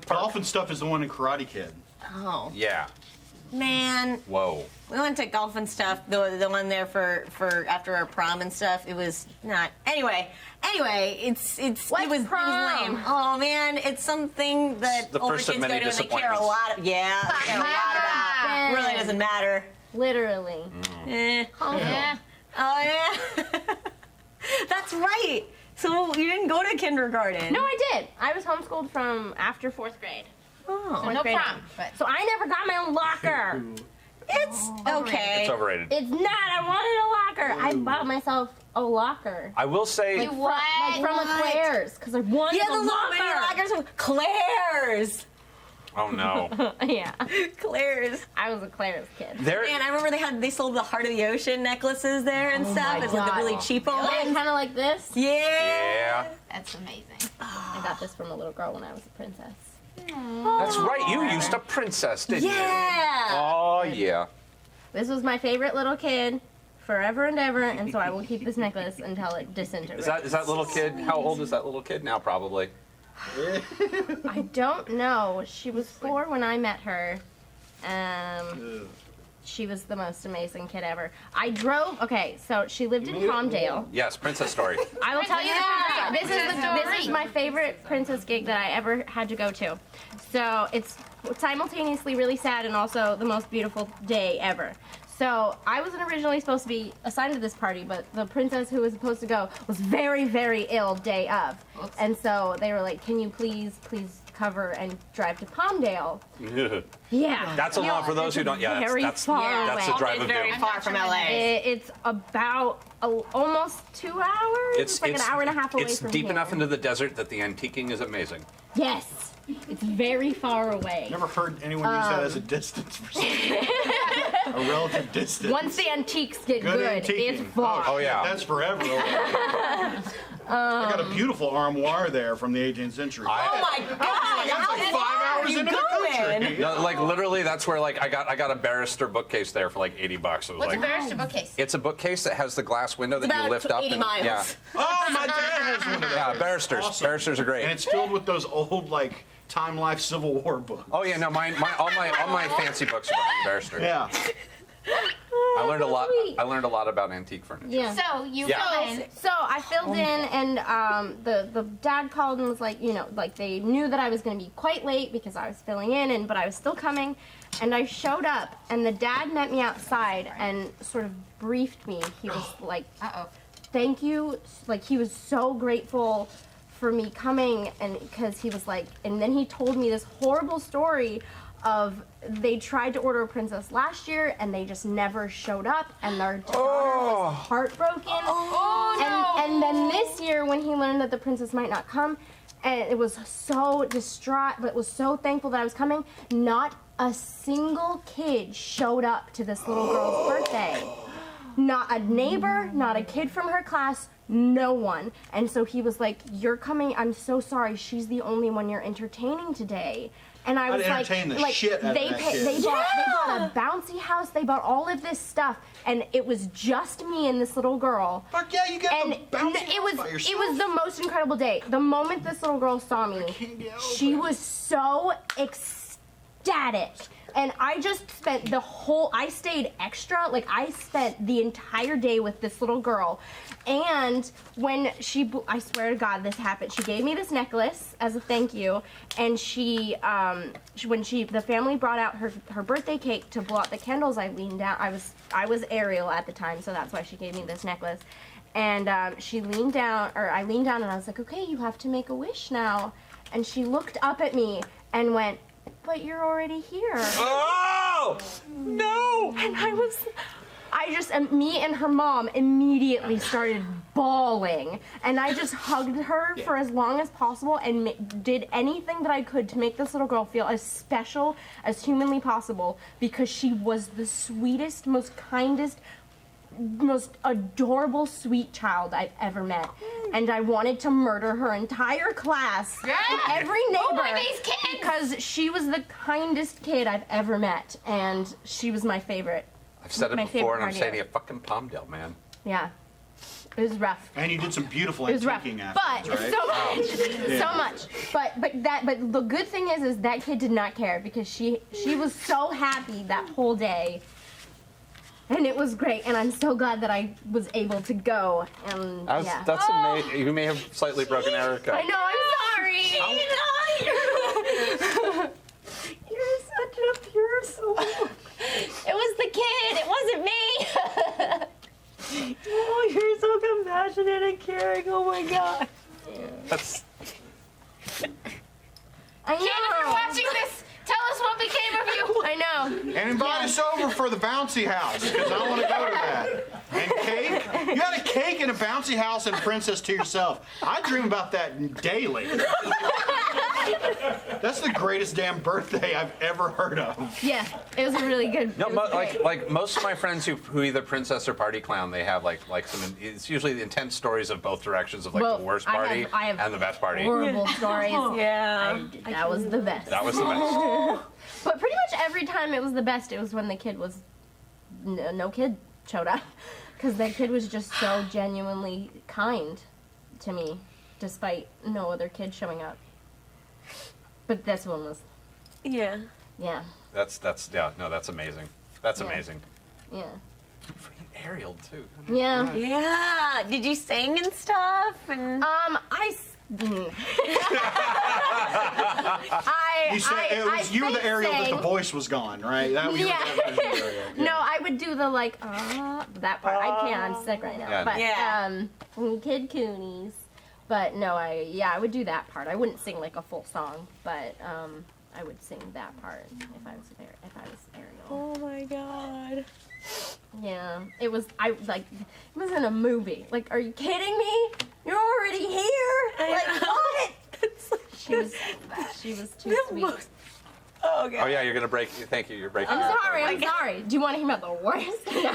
park. Golf and stuff is the one in Karate Kid. Oh Yeah. man, Whoa. we went to golf and stuff. The one there for after our prom and stuff. It was not. Anyway, it was prom? lame. Oh man, it's something that The older first of kids go to many and they care a lot. They care a lot about. Really doesn't matter. Literally. Eh. Yeah. Oh yeah. That's right. So you didn't go to kindergarten. No, I did. I was homeschooled from after 4th grade. Oh. So no grade prom, on. but So I never got my own locker. It's okay. It's overrated. It's not. I wanted a locker. I bought myself a locker. I will say. You what? Like from a Claire's, because I wanted Yeah, a the little mini locker. lockers from Claire's. Oh no. Yeah, Claire's. I was a Claire's kid. There. And I remember they sold the Heart of the Ocean necklaces there and stuff. my It's like the God. really cheapo Yeah, ones. kind of like this. Yeah. Yeah. that's amazing. I got this from a little girl when I was a princess. That's right. You used a princess, didn't you? Yeah. Oh yeah. This was my favorite little kid, forever and ever, and so I will keep this necklace until it disintegrates. Is that little kid? How old is that little kid now? Probably. I don't know. She was 4 when I met her. She was the most amazing kid ever. I drove. Okay, so she lived in Palmdale. Yes. Princess story. I will tell you Yeah, this. This is my favorite princess gig that I ever had to go to. So it's simultaneously really sad and also the most beautiful day ever. So I wasn't originally supposed to be assigned to this party, but the princess who was supposed to go was very, very ill day of. And so they were like, "Can you please cover and drive to Palmdale?" Yeah. That's a lot for those who don't. Yeah. Very That's far that's away. the drive It's of very doom. far from LA. It's about almost 2 hours. It's like an hour and a half away It's from deep here. enough into the desert that the antiquing is amazing. Yes. It's very far away. Never heard anyone use that as a distance for something. A relative distance. Once the antiques get good, antiquing. it's far. Oh yeah. That's forever. I got a beautiful armoire there from the 18th century. Oh my God! How like 5 far hours are you into the going? country. No, like literally, that's where like I got a barrister bookcase there for like $80. It was What's like a barrister bookcase? it's a bookcase that has the glass window that About you lift up. 80 and, miles. Yeah. Oh, my dad has one of those. Yeah. Barristers. Awesome. Barristers are great. And it's filled with those old like Time Life Civil War books. Oh yeah, no, all my fancy books are behind the barrister. Yeah. I learned a lot. Sweet. I learned a lot about antique furniture. Yeah. So you Yeah. go in. So I filled in, and the dad called and was like, like they knew that I was going to be quite late because I was filling in, but I was still coming, and I showed up, and the dad met me outside and sort of briefed me. He was like, Uh oh. thank you. Like, he was so grateful for me coming, and because he was like, and then he told me this horrible story of they tried to order a princess last year and they just never showed up, and their daughter was heartbroken. And then this year when he learned that the princess might not come, and it was so distraught, but was so thankful that I was coming, not a single kid showed up to this little girl's birthday. Not a neighbor, not a kid from her class, no one. And so he was like, "You're coming, I'm so sorry, she's the only one you're entertaining today." And I was I'd like, entertain the shit out of they, that pa- kid. they bought a bouncy house, they bought all of this stuff, and it was just me and this little girl. Fuck yeah, you got And the bouncy it was by yourself. it was the most incredible day. The moment this little girl saw me, can't get over she was so ecstatic. And I just spent I stayed extra, like I spent the entire day with this little girl. And when I swear to God, this happened. She gave me this necklace as a thank you. And when the family brought out her birthday cake to blow out the candles, I leaned down. I was Ariel at the time, so that's why she gave me this necklace. And I leaned down and I was like, "Okay, you have to make a wish now." And she looked up at me and went, "But you're already here." Oh no! And me and her mom immediately started bawling. And I just hugged her for as long as possible and did anything that I could to make this little girl feel as special as humanly possible, because she was the sweetest, most kindest, most adorable, sweet child I've ever met. And I wanted to murder her entire class and every neighbor, are these kids? because she was the kindest kid I've ever met, and she was my favorite. I've said it My before, favorite and I'm party saying ever. it, fucking Palmdale, man. Yeah, it was rough. And you did some beautiful It was rough, antiquing but afterwards, right? so much. But the good thing is that kid did not care, because she was so happy that whole day. And it was great, and I'm so glad that I was able to go. And yeah. That's amazing. You may have slightly broken Erica. I know. I'm sorry. You're such a pure soul. It was the kid. It wasn't me. Oh, you're so compassionate and caring. Oh my God. That's I Kid, if you're know. watching this, tell us what became of you. I know. And invite us over for the bouncy house, because I want to go to that. And cake? You got a cake and a bouncy house and a princess to yourself. I dream about that daily. That's the greatest damn birthday I've ever heard of. Yeah, it was a really good. no, it was great. like most of my friends who either princess or party clown, they have like some. It's usually the intense stories of both directions of like Both. the worst I party have and the best party. horrible stories. Yeah. That was the best. That was the best. But pretty much every time it was the best, it was when the kid was no kid showed up, because that kid was just so genuinely kind to me, despite no other kid showing up. But this one was, Yeah. yeah, That's amazing. That's amazing. yeah, Freaking Ariel too. yeah. Yeah. Did you sing and stuff? And You said it was you were the Ariel that the voice was gone, right? That was Yeah. that was your Ariel. Yeah. No, I would do the like that part. I can't. I'm sick right now. Yeah. But Yeah. Kid Coonies. But no, I would do that part. I wouldn't sing like a full song, but I would sing that part if I was Ariel. oh my God. Yeah, it was. It was in a movie. Like, are you kidding me? You're already here. Like what? She was too sweet. Oh, okay. Oh yeah, you're gonna break. Thank you. You're breaking. I'm sorry. I'm sorry. Do you want to hear about the worst? No. Yeah.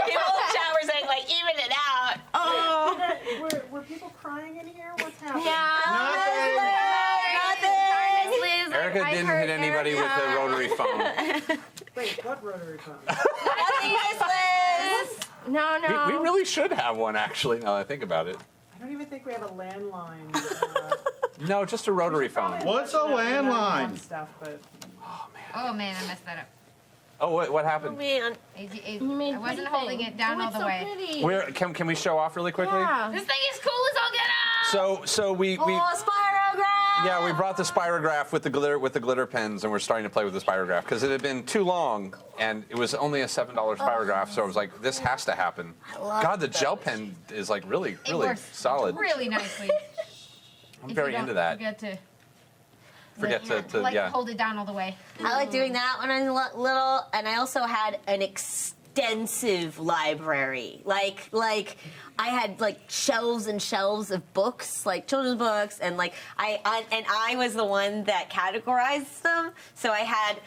People in the chat were saying like, even it out. Oh. Were people crying in here? What's happening? Liz, Erica I didn't heard hit anybody with the rotary phone. Wait, what rotary phone? Nothing useless. No. We really should have one actually. Now that I think about it. I don't even think we have a landline. No, just a rotary phone. What's a landline? Stuff, but Oh man, I messed that up. Oh, what happened? Man. You made I wasn't pretty holding things. it down Oh, all it's the so way. pretty. Where can we show off really quickly? Yeah. This thing is cool as all get out. So we Oh, spirograph. Yeah, we brought the Spirograph with the glitter pens, and we're starting to play with the Spirograph because it had been too long, and it was only a $7 Spirograph. So I was like, this has to happen. God, the gel pen is like really, It really works solid. really nicely. I'm If very you don't into that. Forget to Like, like hold it down all the way. I like doing that when I was little, and I also had an extensive library. Like I had like shelves and shelves of books, like children's books, and like I was the one that categorized them. So I had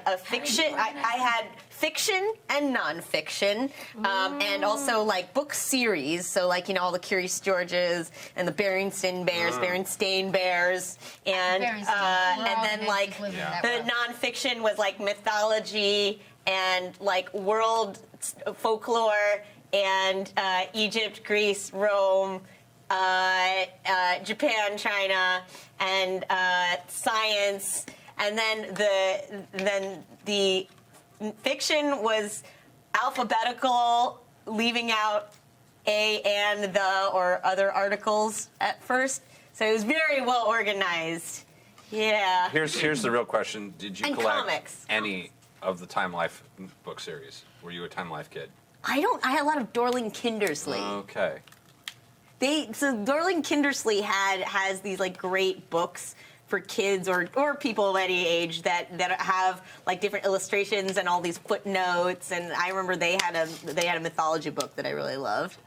a fiction. I had fiction and nonfiction, and also like book series. So like all the Curious Georges and the Berenstain Bears, and then like the nonfiction was like mythology and like world folklore and Egypt, Greece, Rome, Japan, China, and science, and then the fiction was alphabetical, leaving out a and the or other articles at first. So it was very well organized. Yeah. Here's the real question: did you And collect comics. any of the Time Life book series? Were you a Time Life kid? I had a lot of Dorling Kindersley. Okay. So Dorling Kindersley has these like great books for kids or people of any age that have like different illustrations and all these footnotes. And I remember they had a mythology book that I really loved.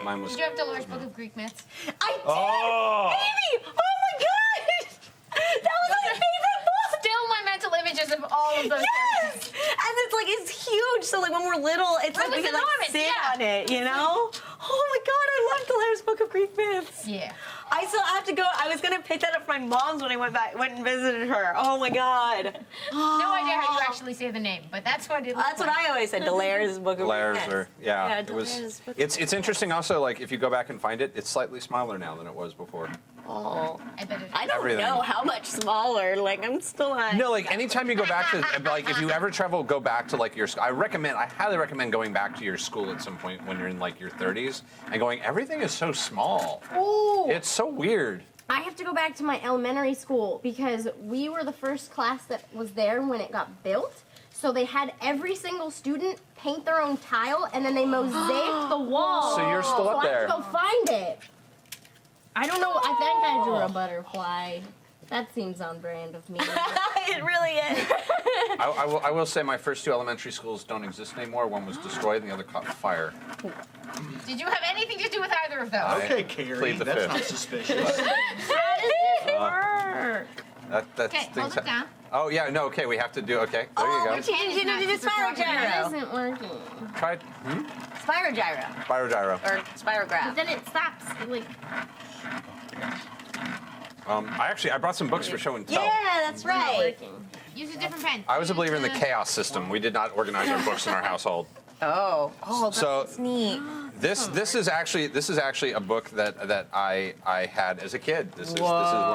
Mine was. Did you have Dolores' Book of Greek Myths? I did, Oh! Amy! Oh my god! That was my favorite book. Still my mental images of all of those Yes! And it's huge. So like when we're little, it's like was we can like enormous, sit yeah. on it, you know? Oh my god, I love Dolores' Book of Greek Myths. Yeah. I still have to go. I was gonna pick that up for my mom's when I went and visited her. Oh my god. No idea how you actually say the name, but that's what it looks That's what I always said. Dolores' Book of Layers Myths. or yeah, Yeah, it was. Dolores' Book of It's interesting also. Like if you go back and find it, it's slightly smaller now than it was before. Oh, I bet it is. I don't Everything. know how much smaller. Like I'm still not. No, like anytime you go back to like if you ever travel, go back to like your. I highly recommend going back to your school at some point when you're in like your 30s and going. Everything is so small. Ooh. It's so weird. I have to go back to my elementary school because we were the first class that was there when it got built. So they had every single student paint their own tile and then they mosaiced the wall. So you're still up So I there. have to go find it. I don't know. I think I drew a butterfly. That seems on brand of me. It really is. I will say my first two elementary schools don't exist anymore. One was destroyed and the other caught fire. Did you have anything to do with either of those? Okay, Carrie, plead the that's fifth. not suspicious. How does this work? That's Okay, hold it down. Oh yeah, no, okay, we have to do. Okay, there you go. We're teaching you to do the spiral That gyro. isn't working. Try Spiral gyro Spyro or spirograph. But then it stops. Like, I brought some books for show and tell. Yeah, that's right. working. Use a different pen. I was a believer in the chaos system. We did not organize our books in our household. Oh, So- that's neat. This is actually a book that I had as a kid. This is one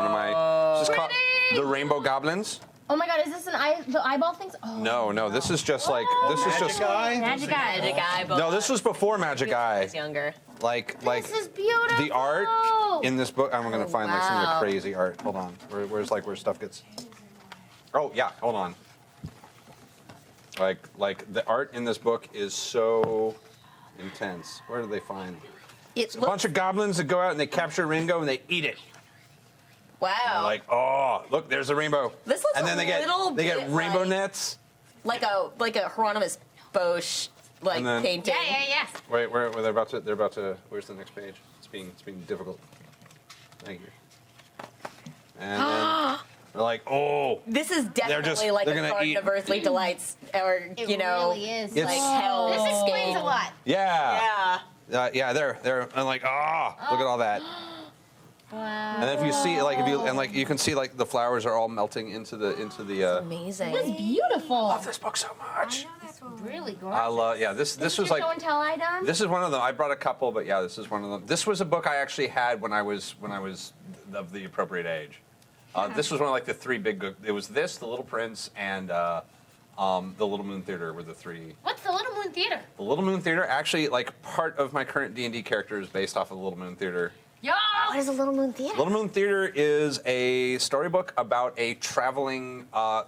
of my. This is called The Rainbow Goblins. Oh my god, is this the eyeball things? Oh. No, this is just like this is Magic just. Eye? Magic eye. Magic Eye book. No, this was before Magic I Eye. was younger. Like This is beautiful. the art in this book. I'm gonna find like some of wow. the crazy art. Hold on. Where stuff gets. Oh yeah, hold on. Like the art in this book is so intense. Where do they find? It's A bunch of goblins that go out and they capture a rainbow and they eat it. wow. Like, oh, look, there's a rainbow. This looks and then a they get little they get bit rainbow like- nets. like a Hieronymus Bosch And then- painting. Yeah. Wait, where they're about to. Where's the next page? It's being difficult. Thank you. And then they're like, oh, This is definitely like they're a gonna garden eat- of earthly delights, or It you know, really is. It's- like hell. This explains a lot. yeah, Yeah. yeah. They're and like, look at all that. Wow. And then if you see, like, you can see like the flowers are all melting into the. Amazing. This is beautiful. I love this book so much. Really gorgeous. I love. Yeah, this was Your like. show and tell eye done? This is one of them. I brought a couple, but yeah, this is one of them. This was a book I actually had when I was of the appropriate age. This was one of like the three big. It was this, The Little Prince, and the Little Moon Theater were the three. What's the Little Moon Theater? The Little Moon Theater, actually, like part of my current D&D character is based off of the Little Moon Theater. Yo, What is a Little Moon Theater? Little Moon Theater is a storybook about a traveling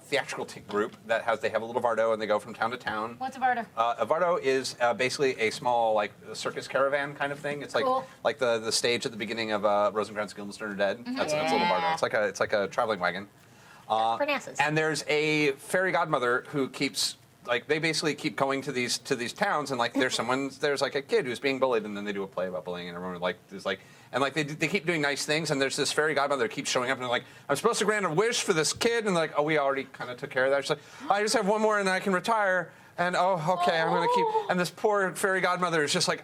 theatrical group that they have a little Vardo and they go from town to town. What's a Vardo? A Vardo is basically a small like circus caravan kind of thing. It's like Cool. like the stage at the beginning of Rosencrantz Guildenstern are Dead. That's a little Yeah. Vardo. It's like a traveling wagon. Parnassus. And there's a fairy godmother who keeps like they basically keep going to these towns and like there's like a kid who's being bullied and then they do a play about bullying and everyone like is like and like they keep doing nice things and there's this fairy godmother who keeps showing up and they're like I'm supposed to grant a wish for this kid and they're like oh we already kind of took care of that. She's like I just have one more and then I can retire. And oh, okay, I'm gonna keep. And this poor fairy godmother is just like,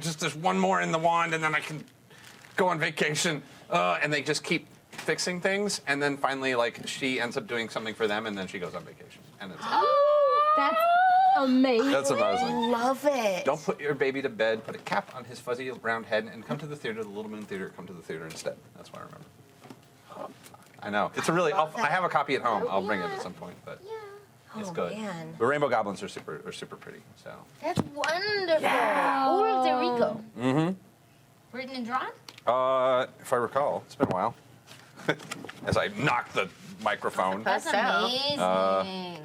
just there's one more in the wand, and then I can go on vacation. And they just keep fixing things, and then finally, like, she ends up doing something for them, and then she goes on vacation. And it's That's amazing. that's amazing. Love it. Don't put your baby to bed. Put a cap on his fuzzy round head, and come to the theater, the Little Moon Theater. Come to the theater instead. That's what I remember. I know it's a really. I have a copy at home. I'll bring it at some point, but. It's Oh, good. man. The rainbow goblins are super pretty. So. That's wonderful. Ulrich de Rico. Mm-hmm. Written and drawn? If I recall, it's been a while. As I knock the microphone. That's So, amazing.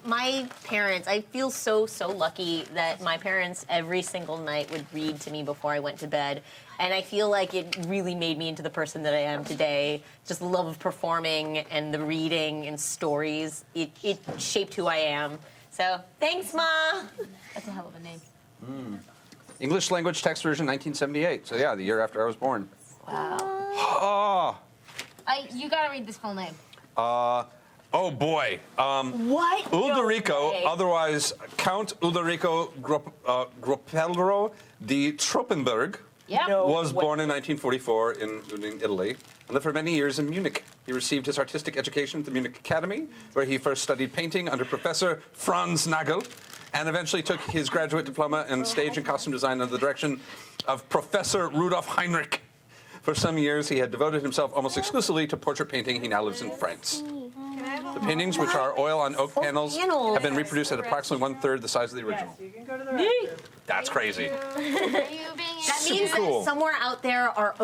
My parents, I feel so lucky that my parents every single night would read to me before I went to bed. And I feel like it really made me into the person that I am today. Just the love of performing and the reading and stories. It shaped who I am. So thanks, Ma. That's a hell of a name. English language text version 1978. So yeah, the year after I was born. Wow. Oh, You gotta read this full name. oh boy. What? Ulderico, No way. otherwise Count Ulderico Gropelro di Troppenberg, Yep. No. was way. born in 1944 in Italy and lived for many years in Munich. He received his artistic education at the Munich Academy, where he first studied painting under Professor Franz Nagel, and eventually took his graduate diploma in stage and costume design under the direction of Professor Rudolf Heinrich. For some years, he had devoted himself almost exclusively to portrait painting. He now lives in France. The paintings, which are oil on oak panels, have been reproduced at approximately 1/3 the size of the original. You can go to the restroom. That's crazy. Are you being That Super means cool. that somewhere out there are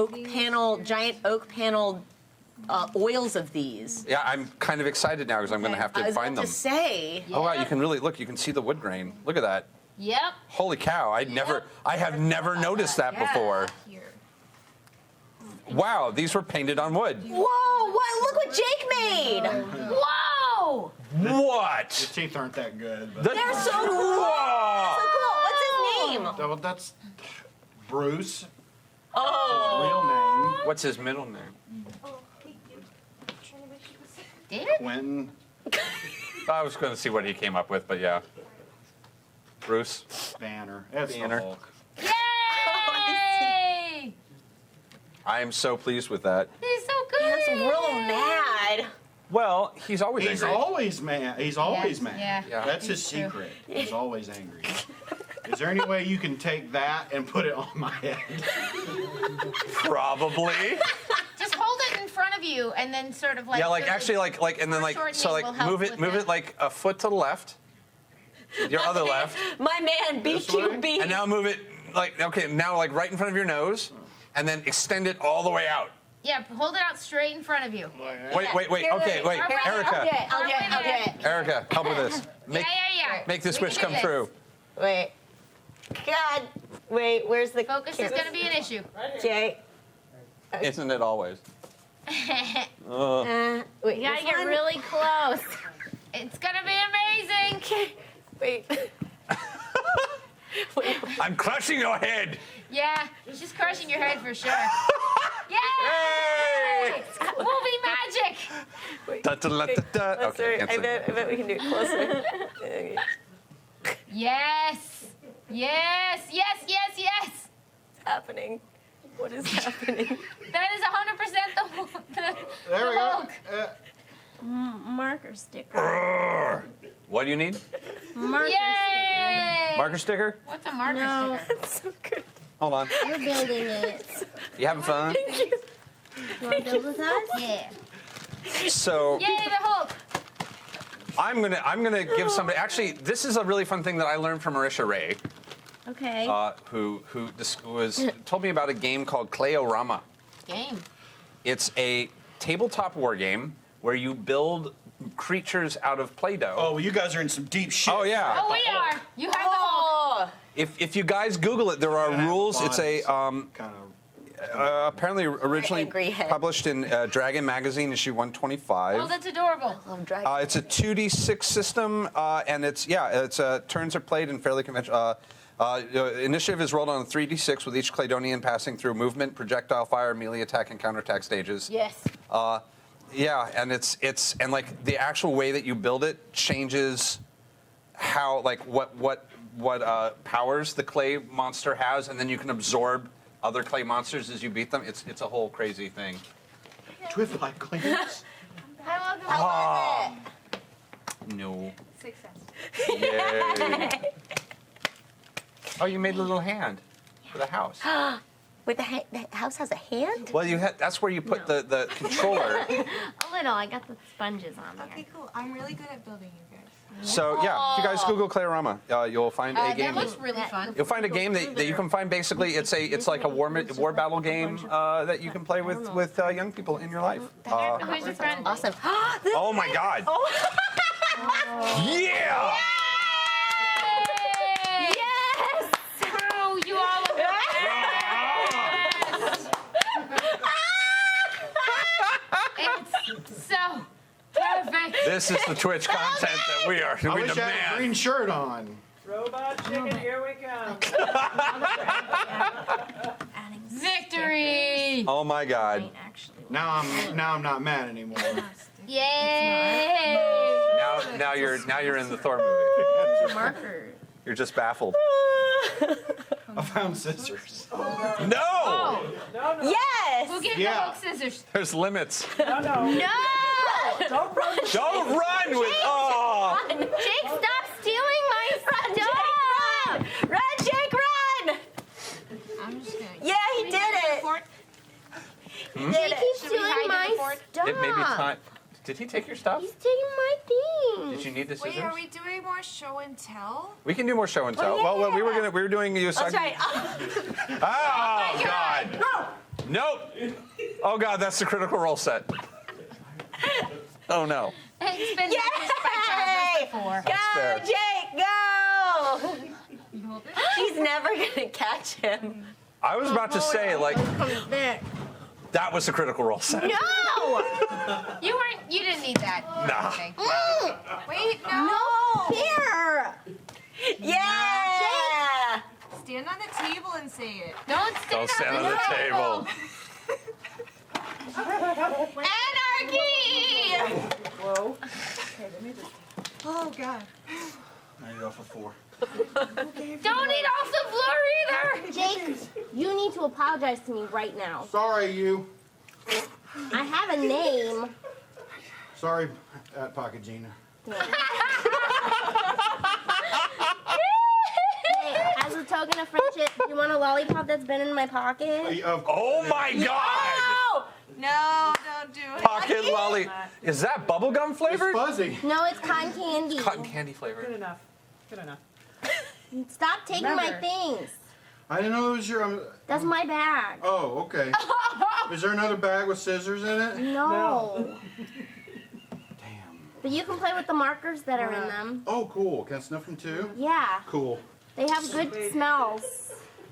giant oak panel oils of these. Yeah, I'm kind of excited now because I'm going to have I to was find about them. to say. Oh wow, you can really look. You can see the wood grain. Look at that. Yep. Holy cow! I have never noticed that before. Wow, these were painted on wood. Whoa! What? Look what Jake made. Whoa! What? His teeth aren't that good. But They're so cool. Whoa! So cool. What's his name? Well, that's Bruce. Oh. Real name. What's his middle name? David? Quentin. I was going to see what he came up with, but yeah. Bruce. Banner. That's the Banner. Hulk. Yay! I am so pleased with that. He's so good. That's real mad. Well, he's always He's angry. always mad. He's always mad. Yeah. Yeah. That's his It's true. secret. He's always angry. Is there any way you can take that and put it on my head? Probably. Just hold it in front of you and then sort of like. Yeah, like sort of- actually, like, and then like, shortening so like, will help move with it like a foot to the left. Your other left. My man, BQB. And now move it like, okay, now like right in front of your nose, and then extend it all the way out. Yeah, hold it out straight in front of you. Wait, okay, wait, Here, Erica, I'll get it. Erica, help with this. Make, Yeah. make this We wish can come do true. Wait. God. Wait, where's the Focus is gonna be an issue. Jay. Isn't it always? Wait, You you gotta get really close. It's gonna be amazing. Wait. I'm crushing your head. Yeah, she's crushing your head for sure. Yay! Hey! Movie magic. Da, da, da, da, da. Okay, can't I sing. bet we can do it closer. Yes. Yes. Yes. Yes. Yes. What's happening? What is happening? That is 100% the There we go. Hulk. Marker sticker. What do you need? Marker Yay! Marker sticker? What's a marker No. sticker? That's so good. Hold on. sticker. You're building it. You having fun? You want to build with us? Yeah. So Yay, the Hulk. I'm gonna give somebody. Actually, this is a really fun thing that I learned from Marisha Ray. Okay. who told me about a game called Clayorama. Game. It's a tabletop war game where you build creatures out of Play-Doh. Oh, well, you guys are in some deep shit. Oh, yeah. Oh, we are. You have the whole. Oh. If you guys Google it, there are rules. It's a kind of. apparently originally angry head. published in Dragon Magazine issue 125. Oh, that's adorable. I'm dragging. It's a 2d6 system, and it's turns are played in fairly conventional. Initiative is rolled on a 3d6 with each Claydonian passing through movement, projectile fire, melee attack, and counterattack stages. Yes. Yeah, and it's and like the actual way that you build it changes how like what powers the clay monster has, and then you can absorb other clay monsters as you beat them. It's a whole crazy thing. Twiffle cleans. How was No. Success. Yay. Oh, you made a little hand for the house. it? Wait, the house has a hand? Well, that's where you put the controller. A little. I got the sponges on there. Okay, cool. I'm really good at building you guys. So yeah, if you guys Google Clayorama, you'll find a That game. looks really fun. You'll find a game that you can find. Basically, it's like a war battle game that you can play with young people in your life. Who's your friend? Awesome. Oh my God! Yeah! Yes! Oh, you all are It's so perfect. This is the Twitch content that we I wish I had a green demand. shirt on. Robot chicken, here we come. Victory! Oh my God! Now I'm not mad anymore. Yay! Now you're in the Thor movie. Marker. You're just baffled. I found scissors. No! Yes! Who gave Yeah. the Hulk scissors? There's limits. No, no. No! Don't run. Don't run with. Oh! Jake, stop stealing my stuff! Run, Jake, run! I'm just gonna. Yeah, he did it. He did He it. keeps Should we stealing hide in the my fort? stuff. It may be time. Did he take your stuff? He's taking my things. Did you need the scissors? Wait, are we doing more show and tell? We can do more show and tell. yeah. Well, we were doing Usagi. That's right. Oh God! Nope. Oh God, that's the Critical Role set. Oh no. It's been Yay! before. Go, fair. Jake, go! She's never gonna catch him. I was about to say like There. that was the Critical Role set. No! You didn't need that. Nah. Okay. Wait, no. No! Here! Yeah! Stand on the table and say it. Don't stand on the table. Anarchy! Whoa. Oh God. I need off of 4. Don't eat off the floor either. Jake, you need to apologize to me right now. Sorry, you. I have a name. Sorry, at Pocket Gina. Hey, as a token of friendship, you want a lollipop that's been in my pocket? Oh my God! No, don't do it. Pocket lolly. Is that bubblegum It's flavored? fuzzy. No, it's cotton candy. Cotton candy Good flavored. enough. Good enough. Stop taking my Remember. things. I didn't know it was your. That's my bag. Oh, okay. Is there another bag with scissors in it? No. Damn. But you can play with the markers that are in them. Oh, cool. Can I sniff them too? Yeah. Cool. They have good smells.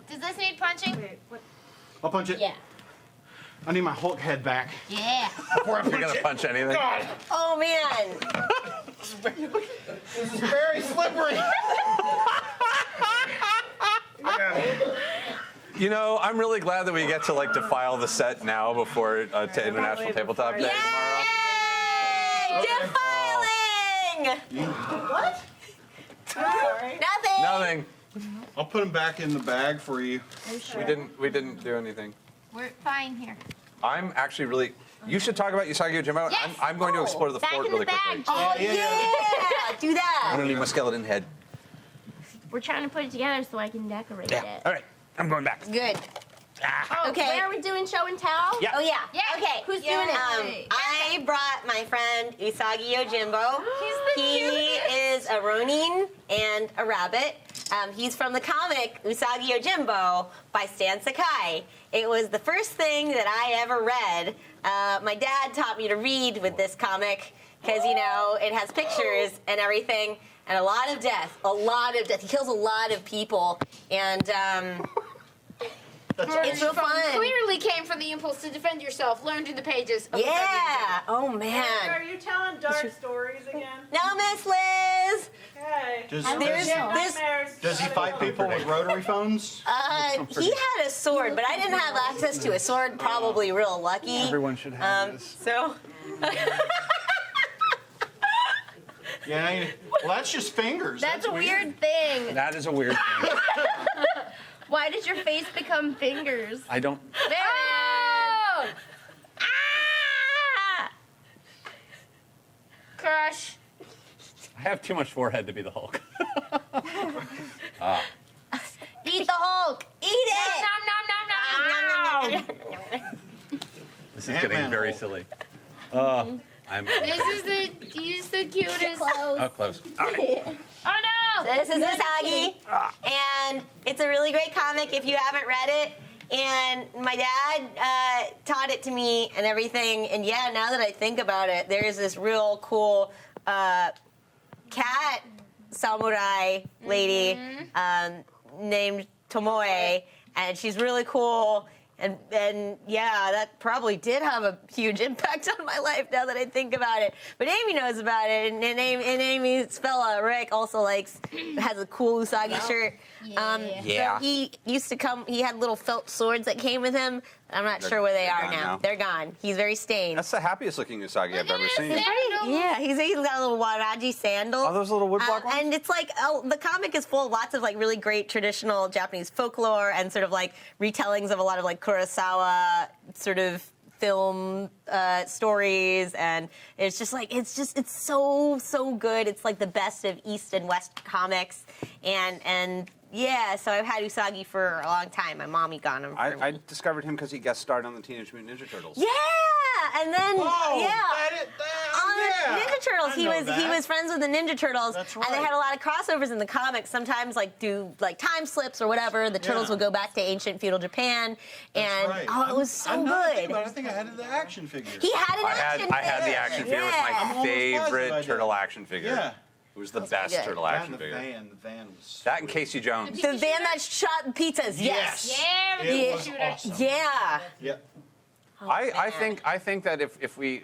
Does this need punching? Wait, what? I'll punch it. Yeah. I need my Hulk head back. Yeah. Before I You're punch gonna it. punch anything? God, Oh man! this is very slippery. You know, I'm really glad that we get to like defile the set now before International Tabletop Day tomorrow. Yay! Defiling! What? Sorry. Nothing. Nothing. I'll put them back in the bag for you. We didn't do anything. We're fine here. I'm actually really. You should talk about Usagi Yojimbo. Yes. I'm going to explore the Back fort in really the bag. quickly. Oh Yeah, yeah! Do I'm that. gonna leave my skeleton head. We're trying to put it together so I can decorate Yeah. it. All right. I'm going back. Good. Okay. Where are we doing show and tell? Yeah. Oh yeah. Yeah. Okay. Who's doing it? I brought my friend Usagi Yojimbo. He is a Ronin and a rabbit. He's from the comic Usagi Yojimbo by Stan Sakai. It was the first thing that I ever read. My dad taught me to read with this comic because, you know, it has pictures and everything and a lot of death. A lot of death. He kills a lot of people. And it's real fun. Clearly came from the impulse to defend yourself, learned in the pages. Of Yeah. Oh, Are man. you telling dark stories again? No, Miss Liz. Okay. Does, There's does, this. does he fight people with rotary phones? He had a sword, but I didn't have access to a sword. Probably real lucky. Everyone should have this. So. Yeah. Well, that's just fingers. That's a weird thing. That is a weird thing. Why did your face become fingers? I don't. Oh! Ah! Crush. I have too much forehead to be the Hulk. Eat the Hulk. Eat it. Nom, nom, nom, nom, nom. This is Ant-Man getting very Hulk. silly. I'm. He's the cutest. Oh, close. All right. Oh no! This is Usagi, and it's a really great comic if you haven't read it. And my dad taught it to me and everything. And yeah, now that I think about it, there's this real cool cat samurai lady named Tomoe, and she's really cool. And yeah, that probably did have a huge impact on my life now that I think about it. But Amy knows about it, and Amy's fella, Rick, also has a cool Usagi shirt. Yeah. So he used to come, he had little felt swords that came with him. I'm not sure where they are gone now. now. They're gone. He's very stained. That's the happiest looking Usagi I've ever seen. Yeah, he's got a little Waraji sandal. Are those little woodblock ones? And it's the comic is full of lots of really great traditional Japanese folklore and sort of retellings of a lot of Kurosawa sort of film stories, and it's so good. It's like the best of East and West comics, and yeah. So I've had Usagi for a long time. My mommy got him. I discovered him because he guest starred on the Teenage Mutant Ninja Turtles. Yeah, and then Oh, yeah. On the Ninja Turtles, I he know was that. friends with the Ninja Turtles, That's and they right. had a lot of crossovers in the comics. Sometimes do time slips or whatever. The Turtles Yeah. would go back to ancient feudal Japan, and Right. oh, it was so I'm not thinking good. about it. I think I had the action figure. He had an I action had the figure. action figure. It was Yeah. my almost positive I favorite did. turtle action figure. Yeah. It was the That's best good. turtle That action and figure. the van was. That and Casey Jones. The van that shot pizzas. Yes. Yeah, It Yeah. was awesome. Yeah. Yep. I think that if we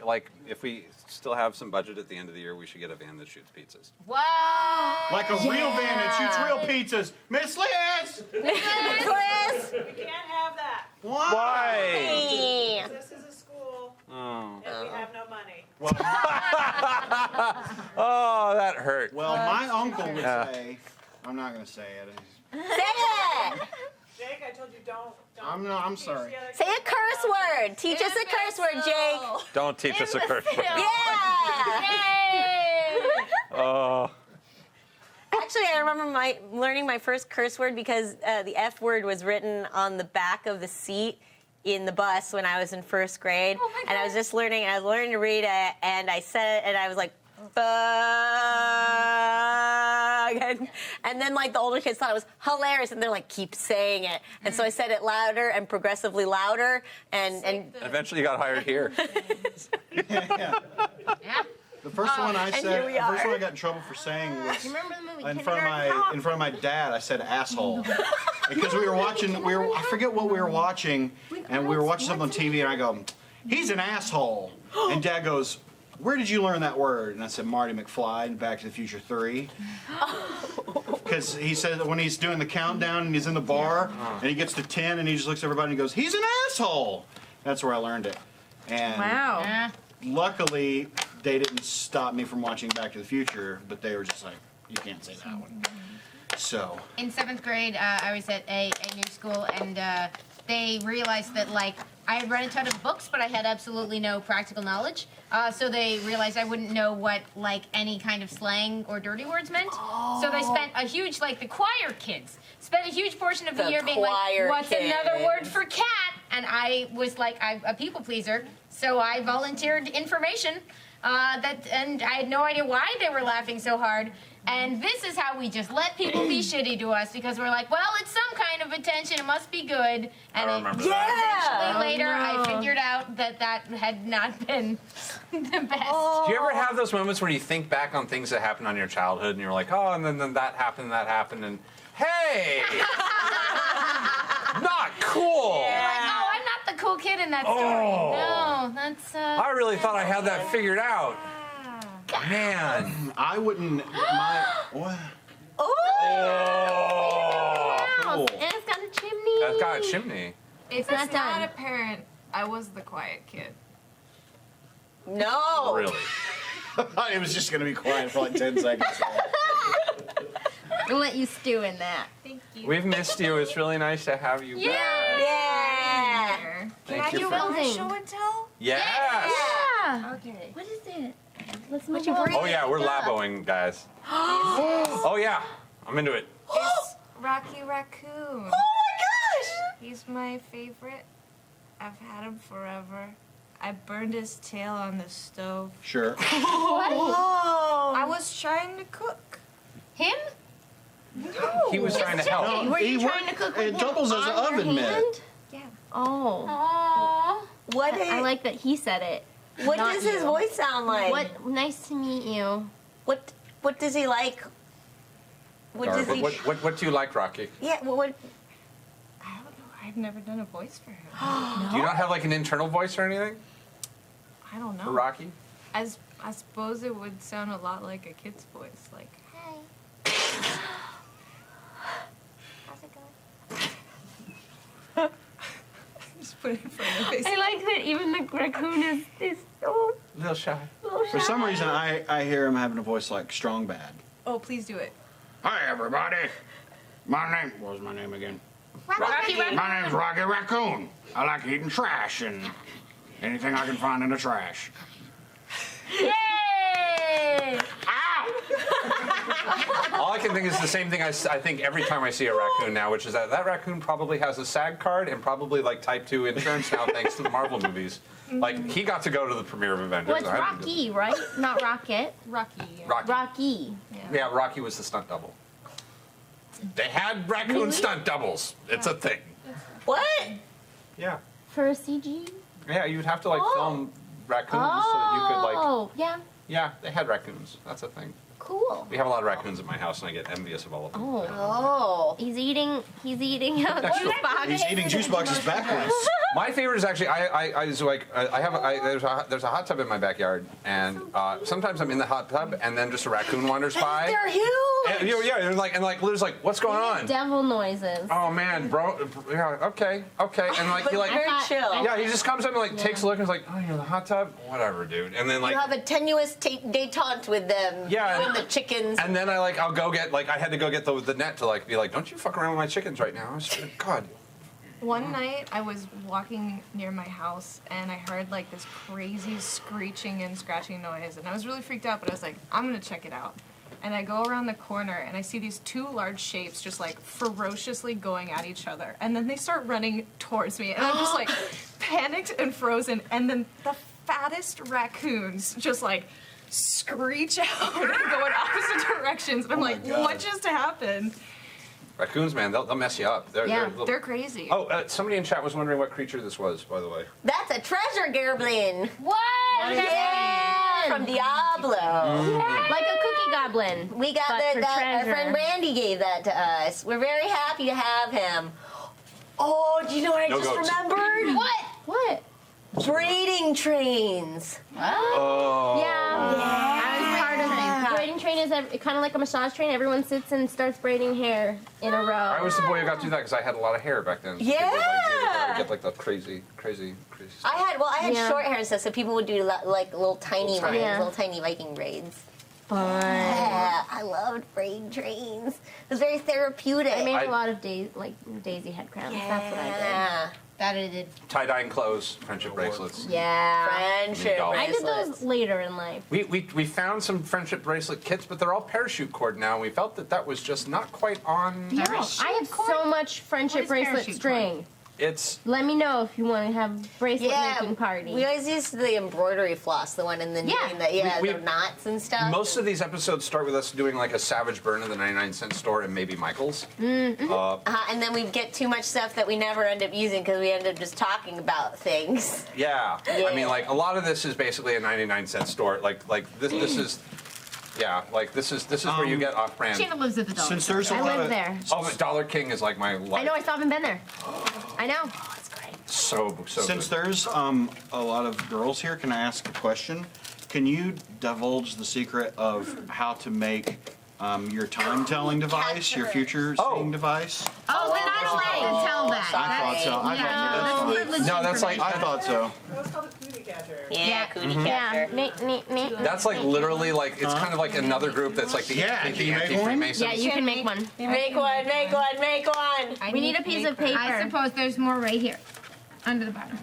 still have some budget at the end of the year, we should get a van that shoots pizzas. Wow. Like a real van that shoots real pizzas. Miss Liz! Chris. We can't have that. Why? Hey. This is a school, Oh. and we have no money. Oh, that hurt. Well, my uncle would say, I'm not going to say it. Say it. Jake, I told you don't. I'm sorry. Say a curse word. Teach us a curse word, Jake. Don't teach us a curse word. Yeah. Yay! Oh. Actually, I remember learning my first curse word because the F word was written on the back of the seat in the bus when I was in first grade. Oh my And I was just learning, and I was learning to read it, and I said it, and I was like, fuck. And then the older kids thought it was hilarious, and they're like, keep saying it. And so I said it louder and progressively louder, and Eventually, you got hired here. Yeah. The first one I said, here we the first are. one I got in trouble for saying was Remember the movie in front of my dad. I said asshole because we were watching. I forget what we were watching, and we were watching something on TV, and I go, "He's an asshole," and Dad goes, "Where did you learn that word?" And I said, "Marty McFly in Back to the Future 3." Because he said that when he's doing the countdown and he's in the bar and he gets to 10 and he just looks at everybody and he goes, "He's an asshole." That's where I learned it. And Yeah. luckily, they didn't stop me from watching Back to the Future, but they were just like, "You can't say that one." So, In 7th grade, I was at a new school, and they realized that like I had read a ton of books, but I had absolutely no practical knowledge. So they realized I wouldn't know what like any kind of slang or dirty words meant. So they spent a huge like the choir kids spent a huge portion of the year being like, choir "What's another kids. word for cat?" And I was like, I'm a people pleaser, so I volunteered information. And I had no idea why they were laughing so hard. And this is how we just let people be shitty to us because we're like, well, it's some kind of attention. It must be good. And remember that. eventually later, I figured out that that had not been the best. Do you ever have those moments where you think back on things that happened on your childhood and you're like, oh, and then that happened, and hey, not cool. You're like, oh, I'm not the cool kid in that story. Oh. No, that's. I really thought I had that figured out. Man. I wouldn't. What? Oh. Cool. And it's got a chimney. That's got a chimney. If not it's not done. apparent, I was the quiet kid. No. Really? It was just gonna be quiet for like 10 seconds. I'll let you stew in that. Thank you. We've missed you. It's really nice to have you back. Yeah. Thank you for. building? Show and tell? Yes. Okay. What is it? Let's move What you on. bring? Oh yeah, we're laboing, guys. Oh yeah, I'm into it. It's Rocky Raccoon. Oh my gosh. He's my favorite. I've had him forever. I burned his tail on the stove. Sure. Oh. I was trying to cook. Him? He was trying to help. No, Were you he trying to cook with It him doubles as an on your oven mitt. hand? Yeah. Oh. Aww. What? I like that he said it. What not does his you. voice sound like? What? Nice to meet you. What does he like? What does he? What do you like, Rocky? Yeah. What? I don't know. I've never done a voice for him. Do you not have like an internal voice or anything I don't know. for Rocky? I suppose it would sound a lot like a kid's voice, like. Hi. How's it going? Just put it in front of his face. I like that even the raccoon is so Little shy. For some reason, I hear him having a voice like Strong Bad. Oh, please do it. Hi everybody. My name. What was my name again? Rocky Raccoon. My name's Rocky Raccoon. I like eating trash and anything I can find in the trash. Yay! Ow! All I can think is the same thing I think every time I see a raccoon now, which is that raccoon probably has a SAG card and probably like type 2 insurance now thanks to the Marvel movies. Like he got to go to the premiere of Avengers. What's I didn't. Rocky, right? Not Rocket. Rocky. Rocky. Rocky. Yeah, Rocky was the stunt double. They had raccoon stunt doubles. It's a thing. What? Yeah. For a CG? Yeah, you'd have to like film raccoons so that you could like. Oh, yeah. Yeah, they had raccoons. That's a thing. Cool. We have a lot of raccoons at my house, and I get envious of all of them. Oh. Oh. He's eating a juice box. He's eating juice boxes backwards. My favorite is actually there's a hot tub in my backyard, and sometimes I'm in the hot tub, and then just a raccoon wanders by. They're huge. And, and Lou's like, what's going on? Devil noises. Oh man, bro. Yeah, okay, and like he But like. very chill. Yeah, he just comes up and like takes a look and is like, oh, you're in the hot tub? Whatever, dude. And then like. You have a tenuous détente with them. Yeah, You and- and the chickens. And then I'll go get I had to go get the net to like be like, don't you fuck around with my chickens right now. I swear to God. One night I was walking near my house and I heard like this crazy screeching and scratching noise and I was really freaked out, but I was like, I'm gonna check it out. And I go around the corner and I see these two large shapes just like ferociously going at each other. And then they start running towards me and I'm just like panicked and frozen. And then the fattest raccoons just like screech out and go in opposite directions. And I'm like, God. what just happened? Raccoons, man, they'll mess you up. They're little- They're crazy. Oh, somebody in chat was wondering what creature this was, by the way. That's a treasure goblin. What? Yeah, from Diablo. Like a cookie goblin. We got But for our treasure. friend Randy gave that to us. We're very happy to have him. Oh, do you know what I No just goats. remembered? What? What? Braiding trains. Oh. Yeah. I was part of it. Yeah. Braiding train is kind of like a massage train. Everyone sits and starts braiding hair in a row. I was the boy who got to do that because I had a lot of hair back then. So Yeah. people, would get like the crazy stuff. I had Yeah. short hair and stuff, so people would do like little tiny Little tiny. braids, Yeah. little tiny Viking braids. fun. Yeah, I loved freight trains. It was very therapeutic. I made I- a lot of daisy head crowns. That's what I did. Yeah. That I did. Tie-dyeing clothes, friendship bracelets. Yeah. Friendship I I did bracelets. those later in life. We found some friendship bracelet kits, but they're all parachute cord now. And we felt that was just not quite on. No, I have so much friendship What is bracelet parachute string. It's Let me know if you want to have bracelet Yeah, making party. we always used the embroidery floss, the one in the Yeah. We- the knots and stuff. most of these episodes start with us doing like a Savage Burn in the 99-cent store and maybe Michael's. and then we get too much stuff that we never end up using because we end up just talking about things. Yeah. I Yeah. mean, like a lot of this is basically a 99-cent store. Like this is. Yeah, like this is where you get off-brand. Shayna lives at the dollar. Since there's a I lot live of there. Oh, but Dollar King is like my life. I know, I still haven't been there. I know. That's great. So since good. there's a lot of girls here, can I ask a question? Can you divulge the secret of how to make your time-telling device, your future seeing device? Oh, then I don't like to tell that. I thought so. I Yeah, thought so. that's That's fine. privileged No, that's like- I thought so. That was called a cootie catcher. Yeah, cootie Yeah. catcher. Neat. That's like literally like it's kind of like another group that's like the Yeah, can you make one? anti-Freemasons. Yeah, you can make one. Make one, make one, make one. I We need a piece of paper. I suppose there's more right here, under the bottom.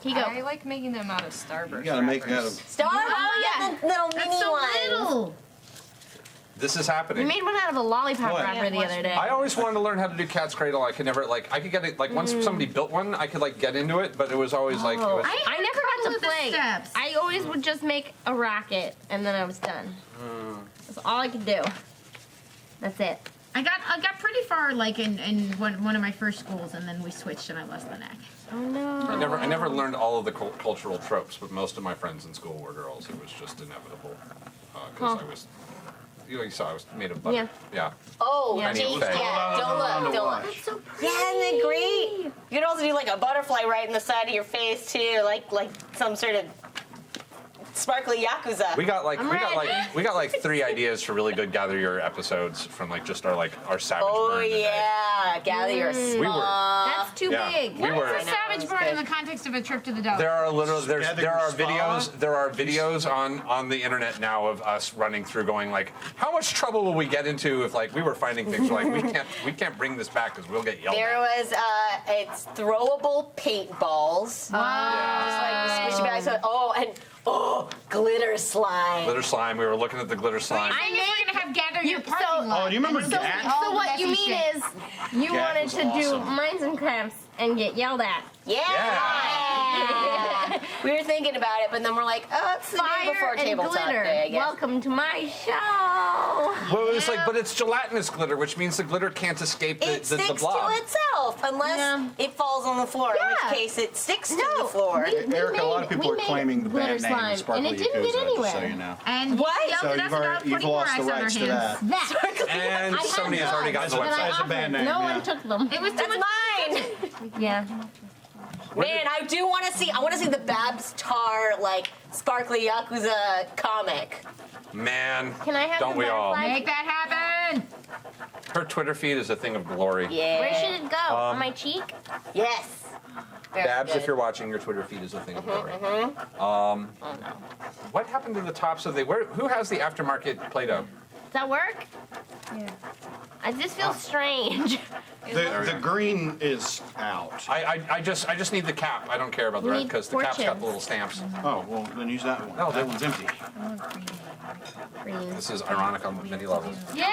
Here you go. I like making them out of Starburst. You gotta make that. wrappers. Star, oh yeah, the little mini That's so ones. little. This is We happening. made one out of a lollipop What? wrapper the other day. I always wanted to learn how to do Cat's Cradle. I could never like I could get it like once somebody built one, I could like get into it, but it was always like it was, I never got Follow to the play. steps. I always would just make a racket and then I was done. That's all I could do. That's it. I got pretty far like in one of my first schools, and then we switched, and I lost the neck. Oh no. I never learned all of the cultural tropes, but most of my friends in school were girls. It was just inevitable because I was. You saw I was made of butter. Yeah. Oh, Yeah. geez, Fake. yeah. Don't look, don't look. That's so pretty. Yeah, isn't it great? You could also do like a butterfly right in the side of your face too, like some sort of sparkly yakuza. We got like I'm we got like 3 ideas for really good Gather Your episodes from like just our Savage Oh Burn today. yeah, gather your We were- That's too Yeah, big. we were. It's a savage burn in the context of a trip to the dollar. There are Gather there are your videos on the internet now of us running through going like, how much trouble will we get into if like we were finding things we're like we can't bring this back because we'll get yelled There at. was it's throwable paintballs. Yeah. Just like squishy bags. Glitter slime. Glitter slime. We were looking at the glitter slime. I knew we're gonna have gather your parking so- lot. Oh, do you remember And Gat? So all what messy you mean shit. is you Gat wanted was to do awesome. mines and crafts and get yelled at. Yeah. We were thinking about it, but then we're like, oh, it's the day Fire before and tabletop glitter. day, I guess. Welcome to my show. Well, it was like, but it's gelatinous glitter, which means the glitter can't escape the, It the sticks blob. to itself unless Yeah. it falls on the floor, in Yeah. which case it sticks to No, the floor. we Erica, a lot of people we are made claiming the glitter bad name slime, Sparkly and it didn't get Yakuza, anywhere. just so you know. And What? he yelled So at us about you've 24 lost the eyes on our rights to hands. that. And I had somebody has already gotten the gloves that I website. That's a bad offered. name, No yeah. one took them. It was too That's much. mine. Yeah. Man, I do want to see. I want to see the Babs Tar like sparkly Yakuza comic. Man, Can I have don't the we all? butterfly? Make that happen. Her Twitter feed is a thing of glory. Yeah. Where should it go? On my cheek? Yes. Very Babs, good. if you're watching, your Twitter feed is a thing of glory. Oh no. What happened to the tops of the? Who has the aftermarket Play-Doh? Does that work? Yeah. This feels strange. The green is out. I just need the cap. I don't care about the You red need because the cap's got fortunes. the little stamps. Oh, well, then use that one. No, that one's empty. Green. This is ironic on many levels. Yay!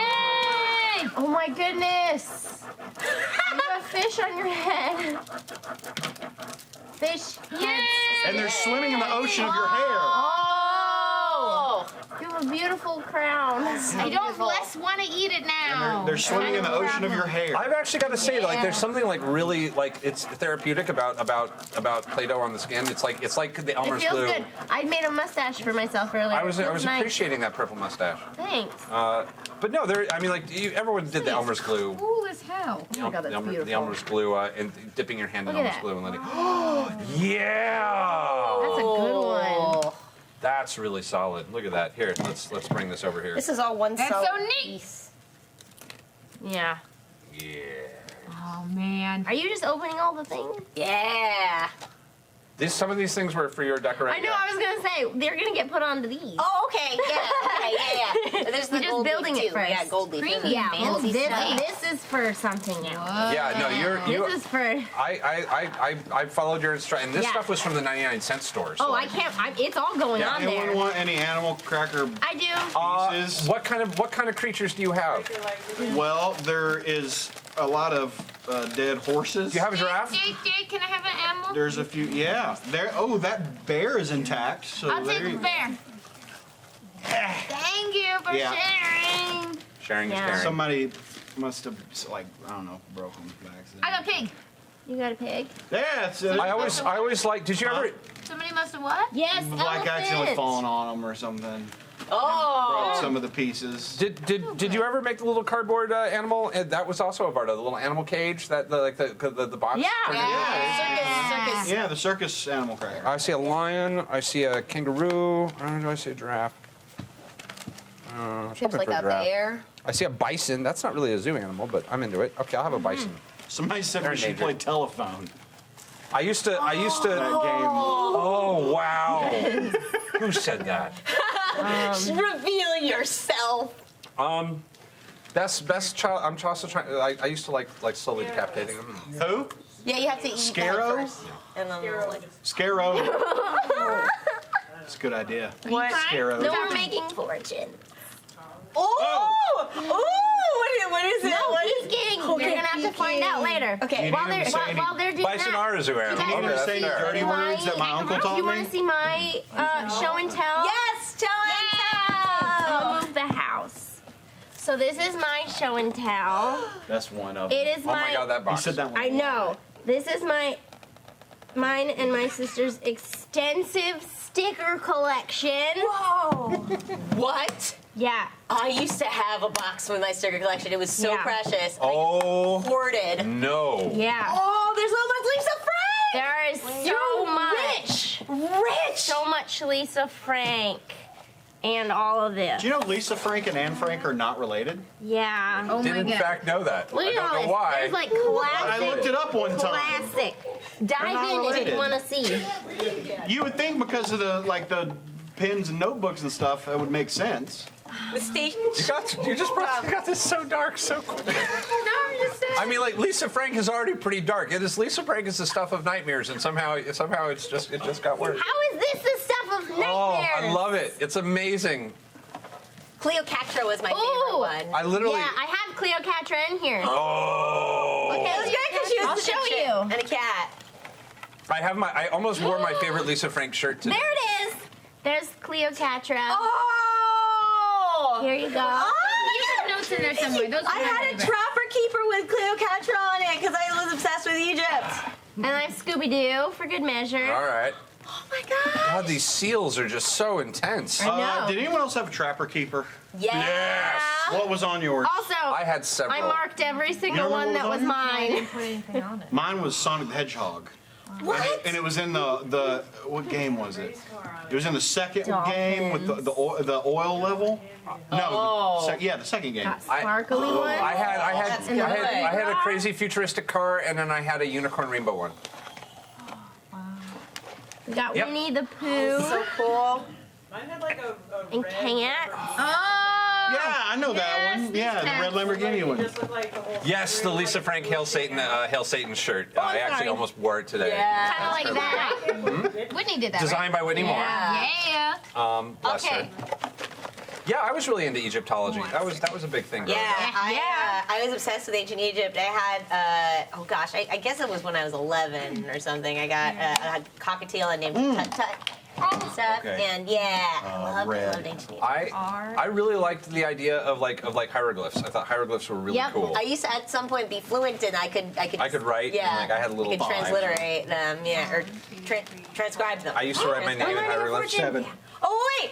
Oh my goodness! You have fish on your head. Fish. Yay! And they're swimming in the ocean of your hair. Oh! You have a beautiful crown. I don't less want to eat it now. They're swimming in the ocean of your hair. I've actually got to say, like, Yeah. there's something like really like it's therapeutic about Play-Doh on the skin. It's like the It Elmer's feels glue. good. I made a mustache for myself earlier. I was It feels nice. appreciating that purple mustache. Thanks. But no, there. I mean, like, everyone did the Elmer's glue. Cool as hell. Oh my god, that's beautiful. The Elmer's glue and dipping your hand in Look at Elmer's that. glue and letting. Yeah. That's a good one. That's really solid. Look at that. Here, let's bring this over here. This is all one That's solid so neat. piece. Yeah. Yeah. Oh man. Are you just opening all the things? Yeah. Some of these things were for your I decoration. know. I was gonna say they're gonna get put onto these. Oh, okay. Yeah. There's the We're just gold building leaf it too. first. Yeah, gold leaf. Creamy. There's Yeah, well, fancy stuff. this is for something else. Yeah, no, This is for. I followed your instructions, and this Yeah. stuff was from the 99-cent store. So Oh, I can't. It's all going Yeah. on Anyone there. want any animal cracker I do. pieces? What kind of creatures do you have? Do Well, there is a lot of dead horses. you have a giraffe? Jake, can I have an animal? There's a few. Yeah. There. Oh, that bear is intact. So I'll take there a you bear. Thank you for Yeah. sharing. Sharing is Yeah. caring. Somebody must have I don't know, broken by accident. I got pig. You got a pig? Yeah, it's I always like. Did you ever? Somebody must have what? Yes, like accidentally elephant. falling on them or something. Oh. Broke some of the pieces. Did you ever make the little cardboard animal? And that was also a Varda, the little animal cage that the box. Yeah. turned into a cage? Circus. Yeah, the circus animal cracker. I see a lion. I see a kangaroo. Do I see a giraffe? Seems Something like for a giraffe. bear. I see a bison. That's not really a zoo animal, but I'm into it. Okay, I'll have a bison. Somebody said They're we should endangered. play telephone. I used to. That game. Oh wow! Who said that? Reveal yourself. Best child. I'm also trying. I used to like slowly decapitating them. Who? Yeah, you have to eat the Scarrow? head first. And then like, Scarrow. That's a good idea. What? Scarrow. No, we're making fortune. oh! What is it? No, What he's is getting. You're gonna have to find out later. Okay. You While didn't they're even say any while they're doing Bison that. are a zoo animal. You Okay, didn't that's say any fair. dirty words that my uncle taught You want me? to see my show and tell? Yes, tell I'll us. move the house. So this is my show and tell. That's one of It them. is Oh my God, that You box. said that one. I know. This is mine and my sister's extensive sticker collection. Whoa. What? Yeah. I used to have a box with my sticker collection. It was so Yeah. precious. Oh I hoarded. no! Yeah. Oh, there's so much Lisa Frank. There is so You're much. Rich. So much Lisa Frank. And all of this. Do you know Lisa Frank and Anne Frank are not related? Yeah. Oh Did my in god. fact know that. Look I at don't all know this. why. There's like I classic. looked it up one time. Classic. Dive not in if related. you want to see. You would think because of the pens and notebooks and stuff, it would make sense. The station. You got this so dark so quick. I mean, like Lisa Frank is already pretty dark. It is Lisa Frank is the stuff of nightmares, and somehow it just got worse. How is this the stuff of nightmares? Oh, I love it. It's amazing. Cleopatra was my favorite Ooh. one. I literally. Yeah, I have Cleopatra in here. Oh. Okay, It was good because she was I'll the show chick you. and a cat. I almost wore my favorite Lisa Frank shirt today. There it is. There's Cleopatra. Oh! Here you go. You have notes in there somewhere. Those I are my had a favorite. trapper keeper with Cleopatra on it because I was obsessed with Egypt. And I have Scooby Doo for good measure. All right. Oh my god. God, these seals are just so intense. I know. Did anyone else have a Trapper Keeper? Yeah. Yes. What was on yours? Also, I had several. I marked every single remember one what that was was on I mine. didn't put anything on it. Mine was Sonic the Hedgehog. What? And it was in the what game was it? It was in the second game with the oil level. No, the second game. Got sparkly one. I had good. a crazy futuristic car, and then I had a unicorn rainbow one. We got Yep. Winnie the Pooh So cool. Mine had like a and red Cat. Oh! Yeah, I know that one. Yeah, the red Lamborghini one. just looked like the whole Yes, the Lisa Frank Hail Satan shirt. Oh, I actually sorry. almost wore it today. Yeah. Kind of like that. Whitney did that. Designed by Whitney Moore. Yeah. Right? Yeah. Bless her. Okay. Yeah, I was really into Egyptology. That was a big thing. growing Yeah, up. I was obsessed with ancient Egypt. I had, oh gosh, I guess it was when I was 11 or something. I got a cockatiel named Tut Tut and stuff. Okay. And yeah, I red. loved ancient Egypt. I really liked the idea of like hieroglyphs. I thought hieroglyphs were really Yep. cool. I used to at some point be fluent and I could write, yeah, and, like, I had a little I could five. transliterate them, yeah, or transcribe them. I used to write my name in hieroglyphs. 7. Oh wait,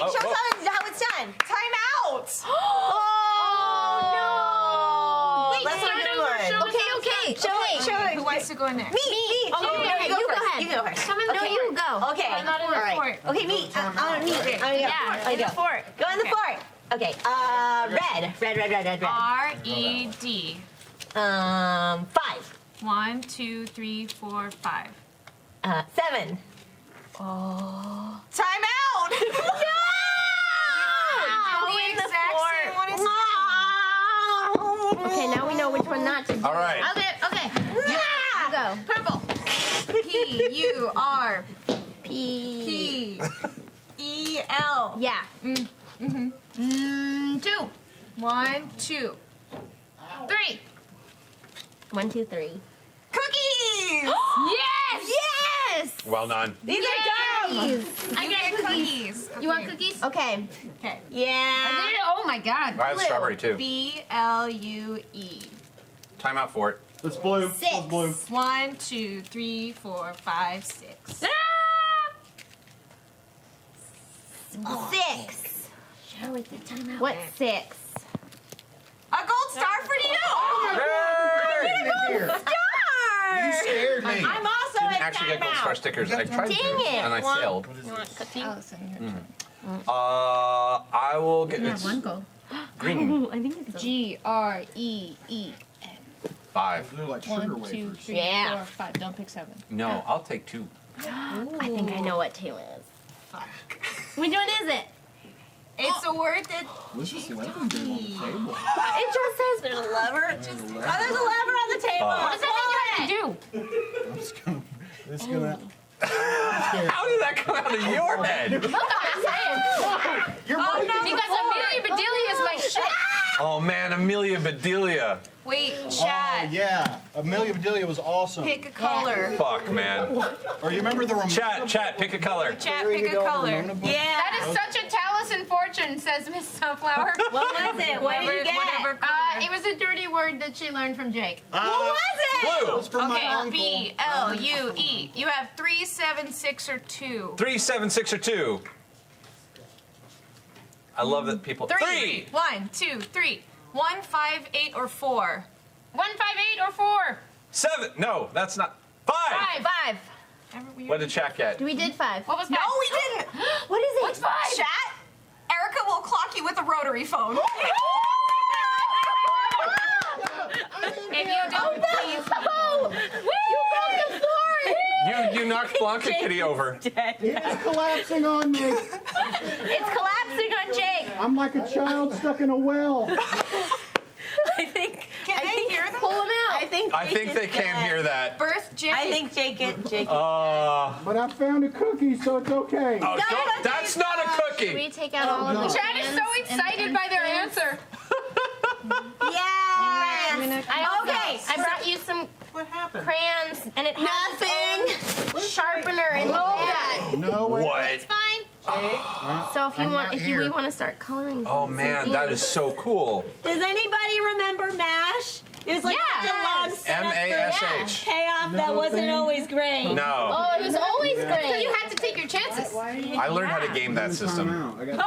Oh, show whoa. us how it's done. Time out. Oh, no! Wait, Let's start do over, one. show us Okay, show it. Who wants to go in there? Me. Oh, You okay, go you go first. ahead. You go first. Come in the No, fort. you go. Okay. I'm not in the All right. fort. Okay, me. Me. Yeah, in the fort. Go in the fort. Okay. Red. R-E-D. 5. 1, 2, 3, 4, 5. 7. Time out! Oh, in the floor. Okay, now we know which one not to do. All right. Okay. You go. Purple. P-U-R. P. P-E-L. Yeah. 2. 1, 2. 3. 1, 2, 3. Cookies! Yes! Yes! Well done. These are dumb. I get cookies. You want cookies? Okay. Okay. Yeah. Oh my god. I have strawberry too. B-L-U-E. Time out for it. It's blue. 6. It's blue. 1, 2, 3, 4, 5, 6. 6. What's 6? A gold star for you! You scared me. I'm also Didn't in actually get gold timeout. star stickers. I tried to, Dang it. and I failed. Allison, I will get it's gold. green. I think it's G-R-E-E. 5. They're like 1, sugar 2, wafers. 3, Yeah. 4, 5. Don't pick 7. No, I'll take 2. I think I know what 2 is. Which one is it? It's a word that This is leather on the table. It just says there's a lever. There's a lever on the table. What does that mean you're gonna do? It's gonna. How did that come out of your head? Look, I'm saying. You're right. Because Amelia Bedelia is my shit. Oh man, Amelia Bedelia. Wait, Oh, chat. yeah. Amelia Bedelia was awesome. Pick a color. Fuck, man. Or you remember the Ramona? Chat, pick a color. Chat, pick a color. Yeah. That is such a Taliesin fortune, says Miss Sunflower. What was it? What did you get? Whatever color. It was a dirty word that she learned from Jake. What was it? Blue. It's from my Okay, uncle. B-L-U-E. You have 3, 7, 6, or 2. 3, 7, 6, or 2. I love that people. 3. 1, 2, 3. 1, 5, 8, or 4. 1, 5, 8, or 4. 7. No, that's not. 5. 5. What did Shaq get? We did 5. What was No, 5? we didn't. What is it? What's 5? Chat. Erica will clock you with a rotary phone. If you don't, please. You knocked Blanca Kitty over. It's collapsing on me. It's collapsing on Jake. I'm like a child stuck in a well. I think. Can they hear them? Pull him out. I think they can hear that. Birth Jake. I think Jake. But I found a cookie, so it's okay. Oh, don't, that's not a Should we cookie. take out all of the Chat is so excited by their answer. Yeah. Okay, I brought you some What happened? crayons, and it has its own sharpener in the bag. No way. What? Fine. So if you I'm want, not if here. we want to start coloring. Oh some man, that is so cool. Does anybody remember MASH? It was like such a long setup MASH. for payoff that wasn't always great. No, Oh, it was always So great. you had to take your chances. I learned how to game that system. I got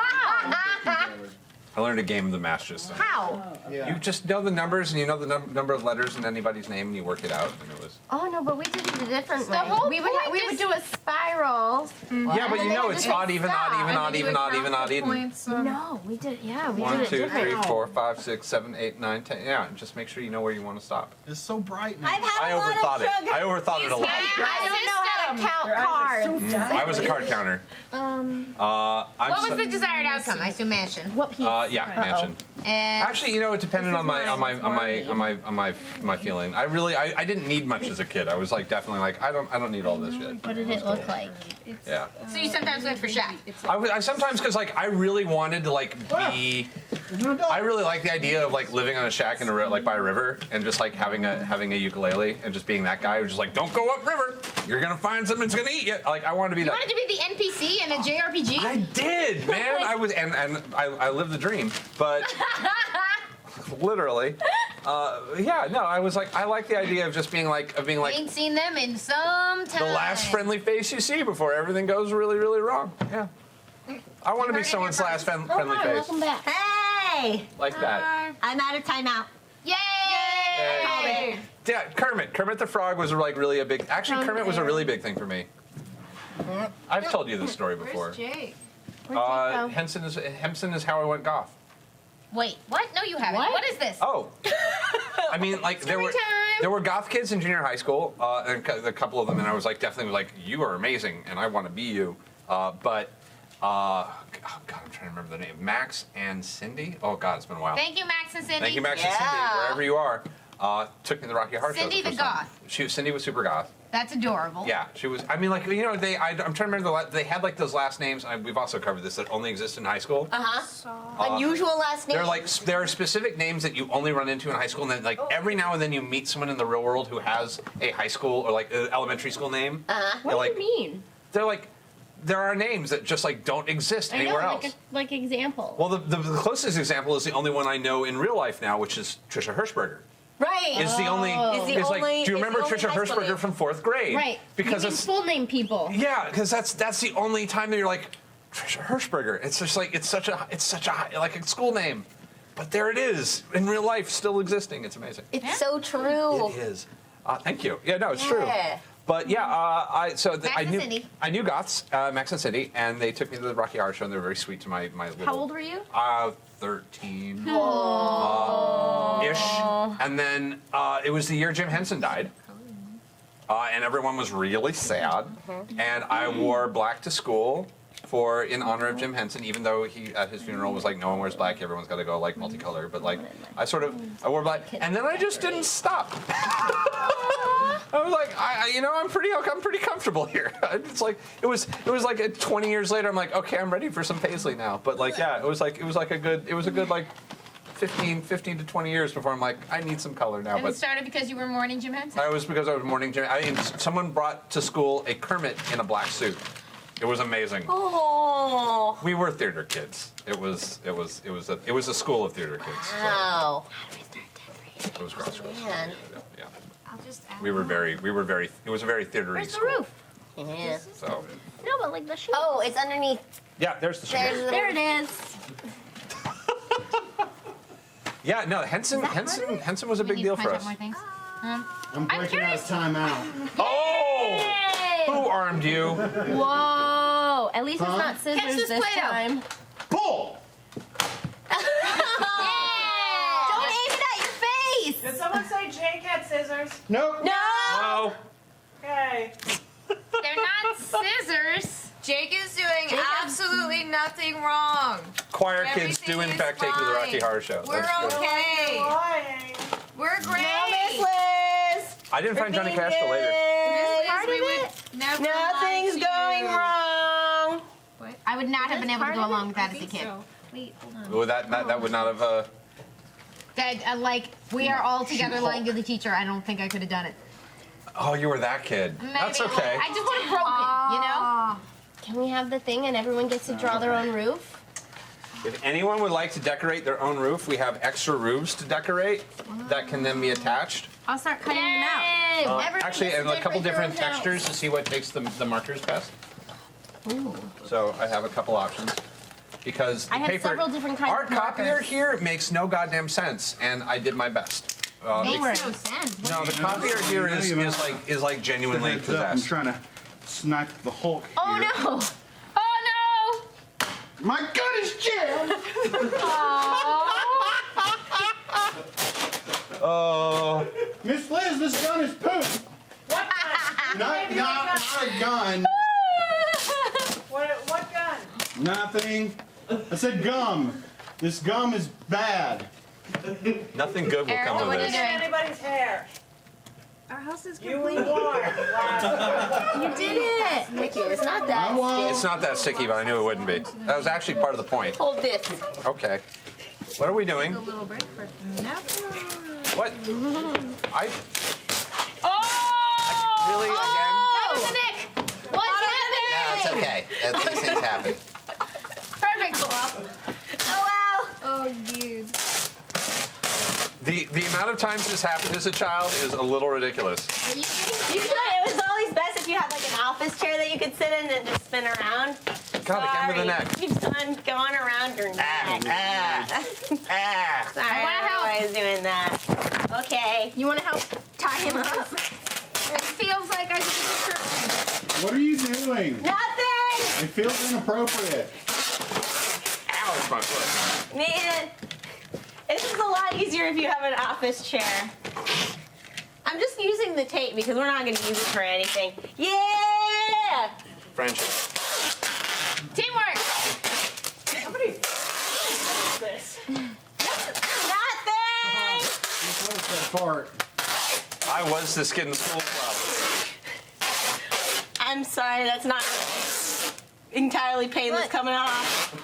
I learned to game the MASH system. How? You just know the numbers and you know the number of letters in anybody's name and you work it out. And it was. Oh no, but we did it a different way. whole we point would is- do a spiral. Yeah, but you know it's odd, even, odd, even, odd, even, odd, even, odd, even. No, we did. Yeah, we 1, did it 2, different. 3, 4, 5, 6, 7, 8, 9, 10. Yeah, just make sure you know where you want to stop. It's so bright now. I've had I a lot overthought of it. sugar. I overthought it a lot. I don't know how to count cards. I was a card counter. Um, I'm What was so- the desired outcome? I assume mansion. what piece? yeah, mansion. And Actually, you know, it depended on my feeling. I didn't need much as a kid. I was like definitely like I don't need all this shit. What did it look like? Yeah. so you sometimes look for Shaq. I sometimes because like I really wanted to like be. I really like the idea of like living on a shack in a like by a river and just like having a ukulele and just being that guy who's just like don't go upriver. You're gonna find something that's gonna eat you. Like I wanted to be You that. wanted to be the NPC in a JRPG? I did, man. I was and I lived the dream, but literally, yeah. No, I was like I like the idea of just being like Ain't seen them in some time. the last friendly face you see before everything goes really, really wrong. Yeah. I want to be heard it someone's here last friendly Hi, face. welcome back. Hey, Like that. I'm out of timeout. Yay! Yeah, Kermit the Frog was like really a big. Actually, Kermit was a really big thing for me. I've told you this story before. Where's Jake? Where'd you go? Hempson is how I went goth. Wait, what? No, you haven't. What? What is this? Oh. I mean, like there were. there were goth kids in junior high school, and a couple of them, and I was like, definitely like, you are amazing, and I want to be you. Oh God, I'm trying to remember the name. Max and Cindy. Oh God, it's been a while. Thank you, Max and Cindy. Thank you, Max and Cindy, Yeah. wherever you are. Took me to the Rocky Horror Show. Cindy the first time. goth. Cindy was super goth. That's adorable. Yeah, she was. I mean, like, you know, I'm trying to remember they had like those last names. We've also covered this that only exist in high school. Unusual last name. There are specific names that you only run into in high school, and then like every now and then you meet someone in the real world who has a high school or like an elementary school name. What like, do you mean? They're like, there are names that just like don't exist anywhere else. Like example. Well, the closest example is the only one I know in real life now, which is Trisha Hirschberger. Right. Is the only. Is the like, only- do you is remember the only Trisha high school Hirschberger name. from 4th grade? Right. Because you can it's full name people. yeah, because that's the only time that you're like Trisha Hirschberger. It's just like it's such a like a school name, but there it is in real life, still existing. It's amazing. It's so true. It is. Thank you. Yeah, no, it's true. Yeah. But yeah, Max and Cindy. I knew Goths, Max and Cindy, and they took me to the Rocky Horror Show, and they were very sweet to my little. How old were you? 13 ish, and then it was the year Jim Henson died, and everyone was really sad, and I wore black to school in honor of Jim Henson, even though he at his funeral was like, no one wears black, everyone's got to go like multicolor, but like I wore black, and then I just didn't stop. I was like, I'm pretty comfortable here. It's like it was like 20 years later. I'm like, okay, I'm ready for some paisley now. But like, yeah, it was a good like 15 to 20 years before I'm like, I need some color now. And But it started because you were mourning Jim Henson. because I was mourning Jim. Someone brought to school a Kermit in a black suit. It was amazing. Oh. We were theater kids. It was a school of theater kids. So Wow. it was gross. Man. Yeah. I'll just add We were very. It was a very theatery Where's the school. roof? Yeah. So No, but like the shoe. Oh, it's underneath. yeah, there's the. There's the. There it is. Yeah, no, Henson was a big We need deal to for punch us. out more things. I'm breaking out curious. of timeout. Oh! Who armed you? Whoa. At least it's not scissors Catch this this Play-Doh. time. Bull! Don't aim it at your face. Did someone say Jake had scissors? Nope. No. Oh, Okay. They're not scissors. Jake is doing absolutely nothing wrong. choir kids do in Everything fact is take to the Rocky fine. Horror Show. We're That's true. okay. Lying. We're No, Miss great. Liz. I didn't find Johnny Cash till later. Good. Part of it. Never Nothing's lied to going you. wrong. I would not have been able to go along with that as a kid. Wait, hold on. Oh, that would not have. That, like, we are all together lying to the teacher. I don't think I could have done it. Oh, you were that kid. Maybe, That's like, okay. I just would have broken, you know? Can we have the thing and everyone gets to draw their own roof? If anyone would like to decorate their own roof, we have extra roofs to decorate that can then be attached. I'll start cutting them out. Everyone Actually, gets and to a couple decorate their different own house. textures to see what takes the markers best. So I have a couple options. Because the I have paper, several different kinds our of copier markers. here makes no goddamn sense, and I did my best. Makes No, no sense. the copier here is like genuinely Heads up, I'm possessed. trying to snipe the Hulk Oh here. no! Oh My gun is jammed! Oh, Miss Liz, this gun is poop! Not a gun. What gun? Nothing. I said gum. This gum is bad. nothing good will come Erica, of what are you this. doing? Anybody's hair. Our house is You complete. wore. Wow. You did it! Mickey, it's not that. I won't. It's not that sticky, but I knew it wouldn't be. That was actually part of the point. Hold this. Okay. What are we doing? A little break for What? I Oh! really again? That was a Nick! What's happening? No, it's okay. These things happen. Perfect. Oh wow. Oh, dude. The amount of times this happened as a child is a little ridiculous. You should. It was always best if you had like an office chair that you could sit in and just spin around. God, it came to the Sorry. neck. Keeps on going around your neck. Ah. Sorry, I wanna help. I was doing that. Okay. You want to help tie him up? It feels like I should be What are you doing? Nothing. It feels inappropriate. Ow, it's my foot. Man, this is a lot easier if you have an office chair. I I'm just using the tape because we're not going to use it for anything. Yeah! Friendship. Teamwork. Somebody this. Nothing! Fart. I was this kid in school club. I'm sorry, that's not entirely painless coming off.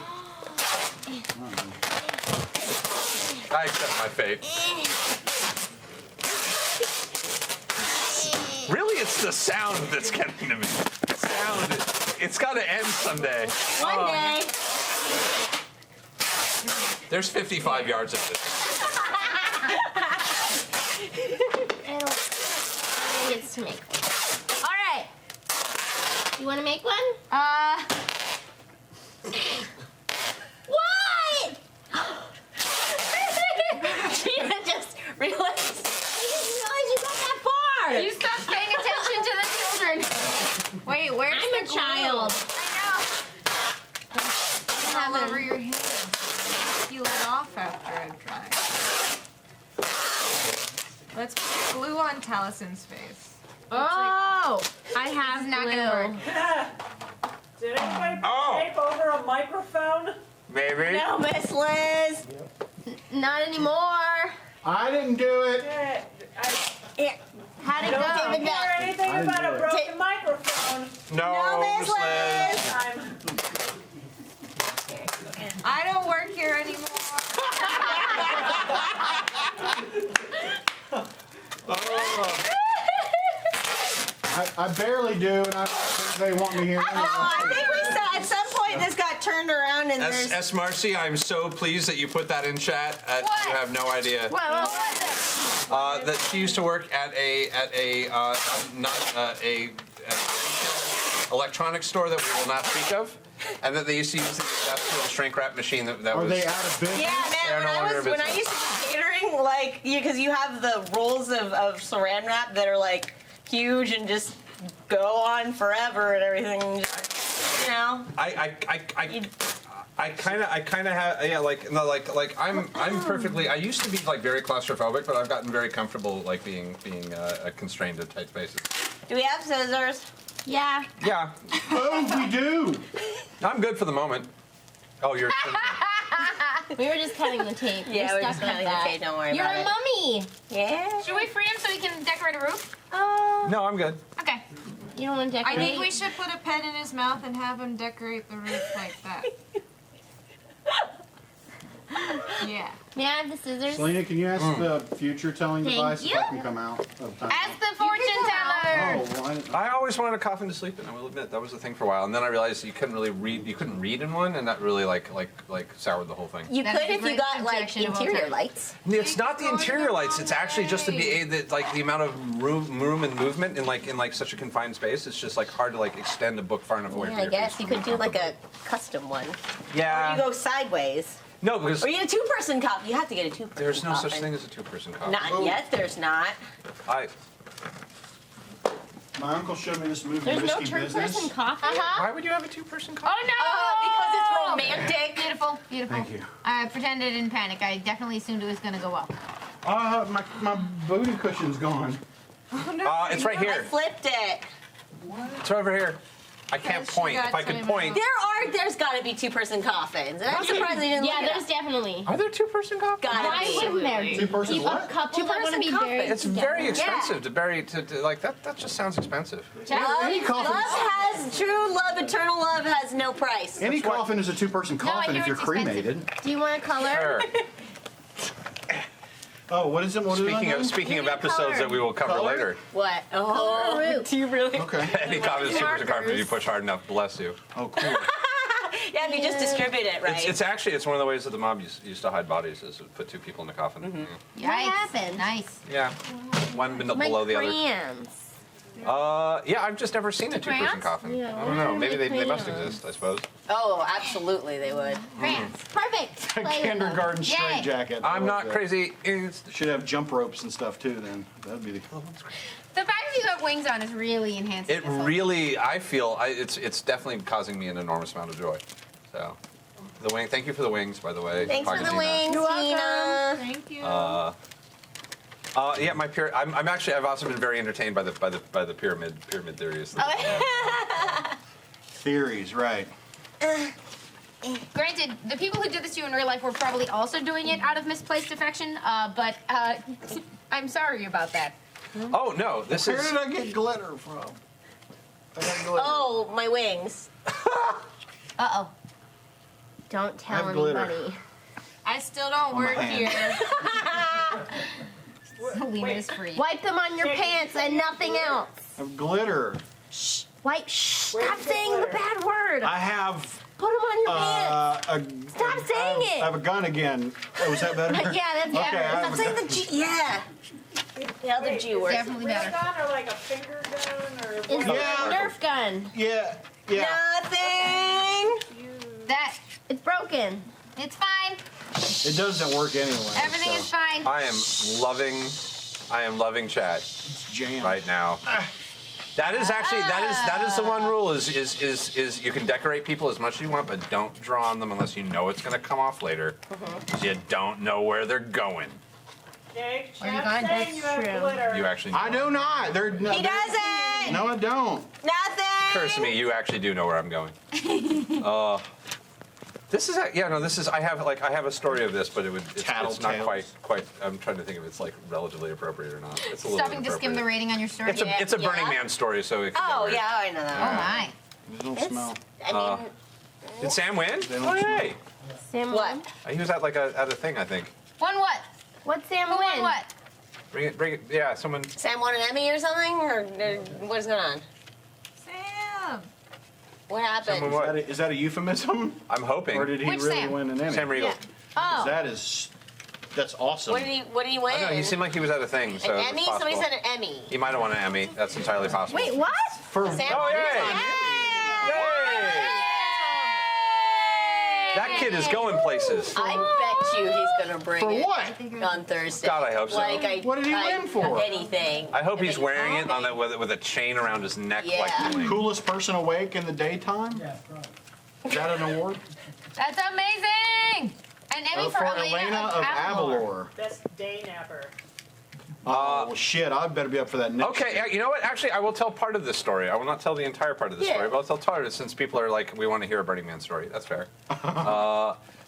I accept my fate. Really, it's the sound that's getting to me. Sound. It's got to end someday. One day. There's 55 yards of this. It gets to make one. All right. You want to make one? What? Gina just realized. I didn't realize you got that far. You stopped paying attention to the children. Wait, where's I'm the a child. All over your hand. Peel it off after it dries. Let's put glue on Talison's face. Oh, I have not glue. gonna work. Did anybody put Oh. tape over a microphone? Maybe. No, Miss Liz. Not anymore. I didn't do it. Yeah, How'd it don't go? hear anything I didn't about do a it. broken microphone. No, No, Miss Miss Liz. I don't work here anymore. I barely do, and I don't think they want me here. No, I think we saw at some point this got turned around and there's. S. Marcy, I'm so pleased that you put that in chat. You have no idea. What? That she used to work at a electronics store that we will not speak of, and that they used to use the industrial shrink wrap machine that Are was. they out of business? Yeah, They're man. no longer When I business. used to do catering, like, because you have the rolls of Saran wrap that are like huge and just go on forever and everything. Just, you know. I kind of have, yeah, like no, like I'm perfectly. I used to be like very claustrophobic, but I've gotten very comfortable like being constrained to tight spaces. Do we have scissors? Yeah. Yeah, Oh, we do. I'm good for the moment. Oh, you're. We were just cutting the tape. Yeah, we're stuck just with cutting the that. tape, don't worry You're about a it. mummy. Yeah. Should we free him so we can decorate a roof? No, I'm good. Okay. You don't want to I decorate. think we should put a pen in his mouth and have him decorate the roof like that. Yeah. May I have the scissors? Selena, can you ask the future telling Thank device if you. I can come out of time? Ask the fortune teller. Oh, well, I always wanted a coffin to sleep in. I will admit that was the thing for a while, and then I realized you couldn't really read. You couldn't read in one, and that really like soured the whole thing. You That's could a if you great got like suggestion of all interior time. lights. It's not the interior lights. It's actually just the amount of room and movement in like such a confined space. It's just like hard to like extend a book far enough away Yeah, from I your guess face you to could be do like a comfortable. custom one. Or Yeah. you go sideways. No, because Or you get a two-person coffin. You have to get a two-person there's no coffin. such thing as a two-person coffin. Not yet, there's not. My uncle showed me this movie, There's no Risky two-person Business. coffee. Why would you have a two-person coffin? Oh no! Because it's romantic. Beautiful, beautiful. Thank you. I pretended in panic. I definitely assumed it was gonna go up. My booty cushion's gone. It's right I here. flipped it. It's over here. I can't She point. got If I could time point. There's gotta be two-person coffins. And I'm surprised they didn't Yeah, look it there's up. definitely. Are there two-person coffins? Gotta Why be. wouldn't there be? Two-person A what? couple that want to be Two-person buried It's together. very expensive to bury to like that. That just sounds expensive. Any coffin, Love has true love, eternal love has no price. any coffin is a two-person coffin hear if you're it's expensive. cremated. Do you want a color? Sure. Oh, what is it? What is it? Speaking of episodes that we will cover Color? later. What? Oh, root. do you really? Okay. Any coffin is two-person coffin if you push hard enough. Bless you. Oh, cool. Yeah, if you just distribute it, right? It's actually one of the ways that the mob used to hide bodies is to put two people in a coffin. Yikes. happened? Nice. Yeah. One My below the other. crayons. Yeah, I've just never seen a two-person crayons? coffin. Yeah, I don't know. Maybe my they must crayons. exist. I suppose. Oh, absolutely, they would. Crayons. Perfect. Play with them. Kindergarten Yay. straitjacket. I'm not Okay. crazy. It's Should have jump ropes and stuff too. Then that'd be the. The fact that you got wings on is really enhancing. It this whole- really, I feel, it's definitely causing me an enormous amount of joy. So, the wing. Thank you for the wings, by the way. Thanks for the Pagina. wings, Tina. Thank you. Yeah, I've also been very entertained by the pyramid theories. Theories, right? Granted, the people who did this to you in real life were probably also doing it out of misplaced affection, but I'm sorry about that. Oh no, this Where is. did I get glitter from? I got glitter. Oh, my wings. Uh-oh. Don't I tell have glitter. anybody. I still don't my work hand. here. Selena is free. Wipe them on your pants and nothing else. I have glitter. Wipe. Shh. Stop saying the bad word. I have. Put them on your pants. Stop saying I have a gun again. Oh, was that better? Yeah, that's Okay, better. I Stop have a saying gun. the G. Yeah. The other G word. Definitely better. gun or like a finger gun or It's what? a Yeah. Nerf gun. Yeah. Nothing. That, It's broken. it's fine. It doesn't work anyway. Everything so is fine. I am loving chat It's jammed. right now. That is actually that is the one rule is you can decorate people as much as you want, but don't draw on them unless you know it's gonna come off later. 'Cause you don't know where they're going. Okay, Where you Chef's going? saying That's you have true. glitter. You actually know. I do not. They're no, He doesn't. No, I don't. Nothing. Curse me, you actually do know where I'm going. This is I have a story of this, but it's not Tattletales. quite. I'm trying to think if it's like relatively appropriate or not. It's a little Stopping to skim the inappropriate. rating on your story. It's a Burning Yeah. Man story, so it can Oh go weird. yeah, I know Oh that. my. They don't It's, smell. I mean, Did Sam win? They don't Oh, smell. yay. Sam what? won. He was at at a thing, I think. One what? What'd Sam Who won win? what? Bring it. Yeah, someone. Sam won an Emmy or something, or what's going on? Sam. What happened? Someone what? Is that a euphemism? I'm hoping. Or did he Which really Sam? win an Emmy? Sam Riegel. Oh. That's awesome. What did he win? I don't know. He seemed like he was at a thing. So an it's Emmy? possible. Somebody said an Emmy. He might have won an Emmy. That's entirely possible. Wait, what? For Sam Oh, won yay! an Emmy. Yay! That kid is going places. I bet you he's gonna bring For it what? on Thursday. God, I hope so. What did he win for? Anything. I hope he's wearing it on with a chain around his neck like Yeah. Link. Coolest person awake in the daytime? Yeah, right. Is that an award? That's amazing. An Emmy for Elena of Avalor. Avalor. Best day napper. Oh, well, shit, I better be up for that next Okay, year. yeah, you know what? Actually, I will tell part of this story. I will not tell the entire part of the Yeah. story, but I'll tell part of it since people are like, we want to hear a Burning Man story. That's fair.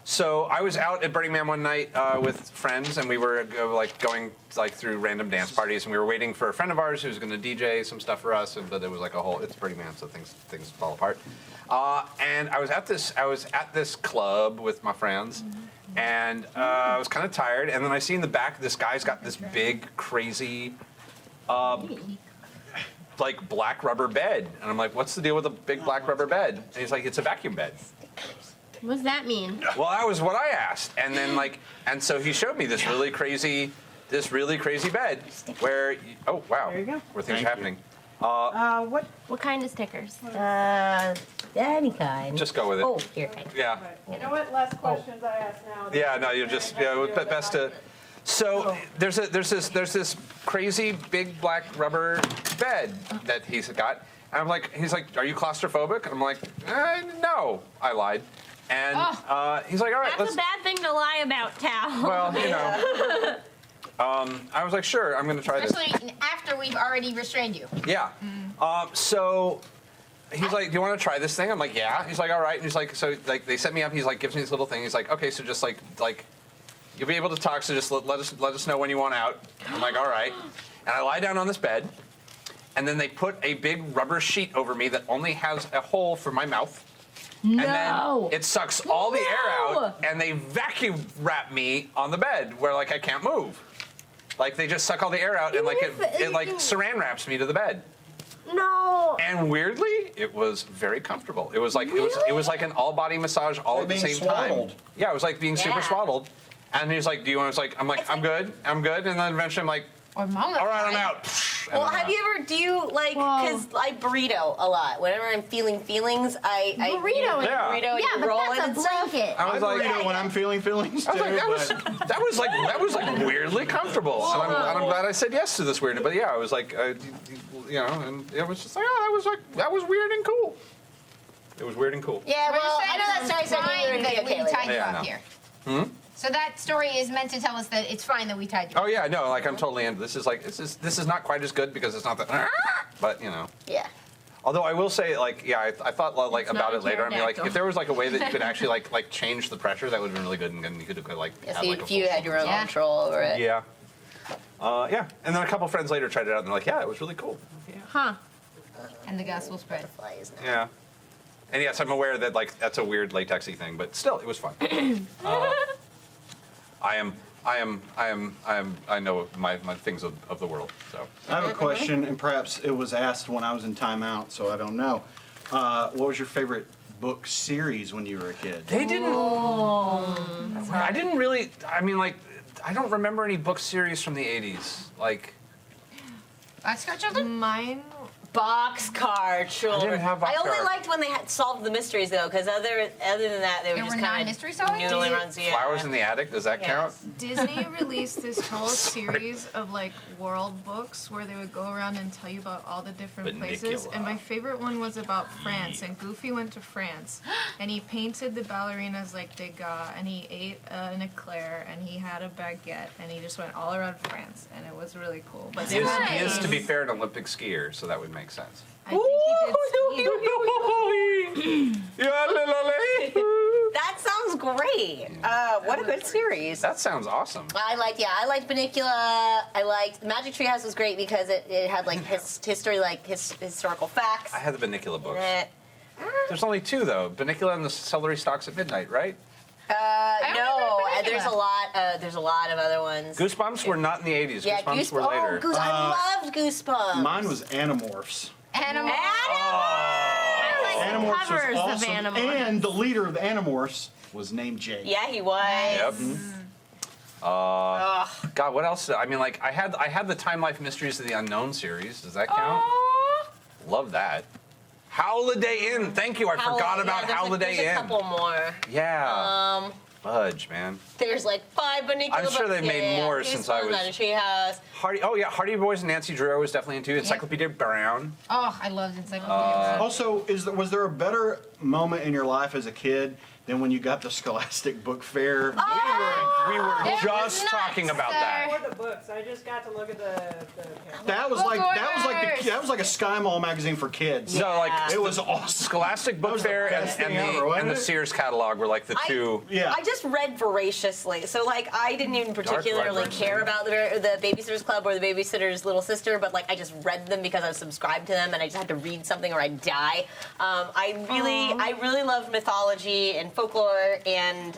So I was out at Burning Man one night with friends, and we were going through random dance parties, and we were waiting for a friend of ours who was going to DJ some stuff for us, but it was like a whole. It's Burning Man, so things fall apart. And I was at this club with my friends, and I was kind of tired, and then I see in the back this guy's got this big crazy. Like black rubber bed, and I'm like, "What's the deal with a big black rubber bed?" And he's like, "It's a vacuum bed." What does that mean? Well, that was what I asked, and then and so he showed me this really crazy bed where, oh wow, There you go. where things are Thank happening. What kind of stickers? Any kind. Just go with it. Oh, here. Yeah, You know what? Less questions I ask now. yeah. No, you're just best to. So there's this crazy big black rubber bed that he's got. And I'm like, he's like, "Are you claustrophobic?" And I'm like, "No," I lied. And he's like, "All right, That's let's." a bad thing to lie about, Tal. Well, you know. I was like, "Sure, I'm going to try this." Especially after we've already restrained you. Yeah. So he's like, "Do you want to try this thing?" I'm like, "Yeah." He's like, "All right." And he's like, "So like they set me up." He's like, gives me this little thing. He's like, "Okay, so just like you'll be able to talk. So just let us know when you want out." I'm like, "All right." And I lie down on this bed, and then they put a big rubber sheet over me that only has a hole for my mouth. And then it sucks all the air out, and they vacuum wrap me on the bed where like I can't move. Like they just suck all the air out, and like it like saran wraps me to the bed. No. And weirdly, it was very comfortable. It was like it was like an all body massage all Like at the being same swaddled. time. Yeah, it was like being super Yeah. swaddled. And he was like, "Do you want?" I was like, "I'm good. I'm good." And then eventually, I'm like, Or mom. "All right, I'm out." And Well, I'm have out. you ever, do you like, because I burrito a lot. Whenever I'm feeling feelings, I Burrito and- Yeah. burrito and Yeah, you but roll that's it a and stuff. blanket. I was I like, burrito when I'm feeling feelings too, I was like, that was like weirdly comfortable, and I'm glad I said yes to this weird. But yeah, I was like, you know, and it was just like, oh, that was weird and cool. It was weird and cool. Yeah, We're well, just I know that story said you were crying going to be that okay we later. tied you Yeah, I up know. here. So that story is meant to tell us that it's fine that we tied you. Oh yeah, no, like I'm totally into this. Is like this is not quite as good because it's not the, but you know. Yeah. Although I will say, like, yeah, I thought like It's about not it later. I mean, like, pterodactyl. if there was like a way that you could actually like change the pressure, that would have been really good, and then you could like Yes, have, like, a if you full- had your own Yeah. control over it. Yeah. Yeah, and then a couple friends later tried it out, and they're like, yeah, it was really cool. Huh. And the gospel spread. Butterflies. Yeah. And yes, I'm aware that like that's a weird latexy thing, but still, it was fun. I know my things of the world, so. I have a question, and perhaps it was asked when I was in timeout, so I don't know. What was your favorite book series when you were a kid? They didn't. I didn't really. I mean, like, I don't remember any book series from the '80s. Like, Boxcar Children? Mine. Boxcar Children. have I only Boxcar. liked when they had solved the mysteries though, because other than that, they were There just were kind non-mystery of solving? noodling around. Yeah. Flowers in the Attic. Does that count? Disney released this whole series of like world books where they would go around and tell you about all the different places. Bunnicula. And my favorite one was about France. And Goofy went to France, and he painted the ballerinas like Degas, and he ate an eclair, and he had a baguette, and he just went all around France, and it was really cool. But He is, they he is, had- to be fair, an Olympic skier, so that would make sense. I think he did ski. That sounds great. What a good series. That sounds awesome. I liked Bunnicula. I liked Magic Tree House was great because it had like history, like historical facts I had the Bunnicula in books. it. There's only two though: Bunnicula and the Celery Stalks at Midnight, right? No, remember there's a Bunnicula. lot. There's a lot of other ones. Goosebumps were not in the '80s. Yeah, Goosebumps were later. I loved Goosebumps. Mine was Animorphs. Animal. Animorphs covers was of awesome, Animorphs. and the leader of the Animorphs was named Jake. Yeah, he was. Yep. Ugh. God, what else? I mean, like I had the Time Life Mysteries of the Unknown series. Does that count? Love that. Howliday Inn. Thank you. I forgot about there's Howliday a Inn. couple more. Yeah. Fudge, man. There's like 5 Bunnicula I'm sure books. they've made Yeah, more since I Goosebumps, was- Magic Tree House. Hardy. Oh yeah, Hardy Boys and Nancy Drew I was definitely into. Encyclopedia Brown. Oh, I loved Encyclopedia. Also, was there a better moment in your life as a kid than when you got the Scholastic Book Fair? We were It just was nuts, talking about sir. that. For the books, I just got to look at the That was like a Sky Mall magazine for kids. No, like Yeah. It was awesome. Scholastic That Book was the Fair best thing ever, and wasn't the it? Sears catalog were like the two. Yeah. I just read voraciously, so like I didn't even particularly Library. care about the Babysitters Club or the Babysitter's Little Sister, but like I just read them because I was subscribed to them, and I just had to read something or I'd die. I really loved mythology and folklore and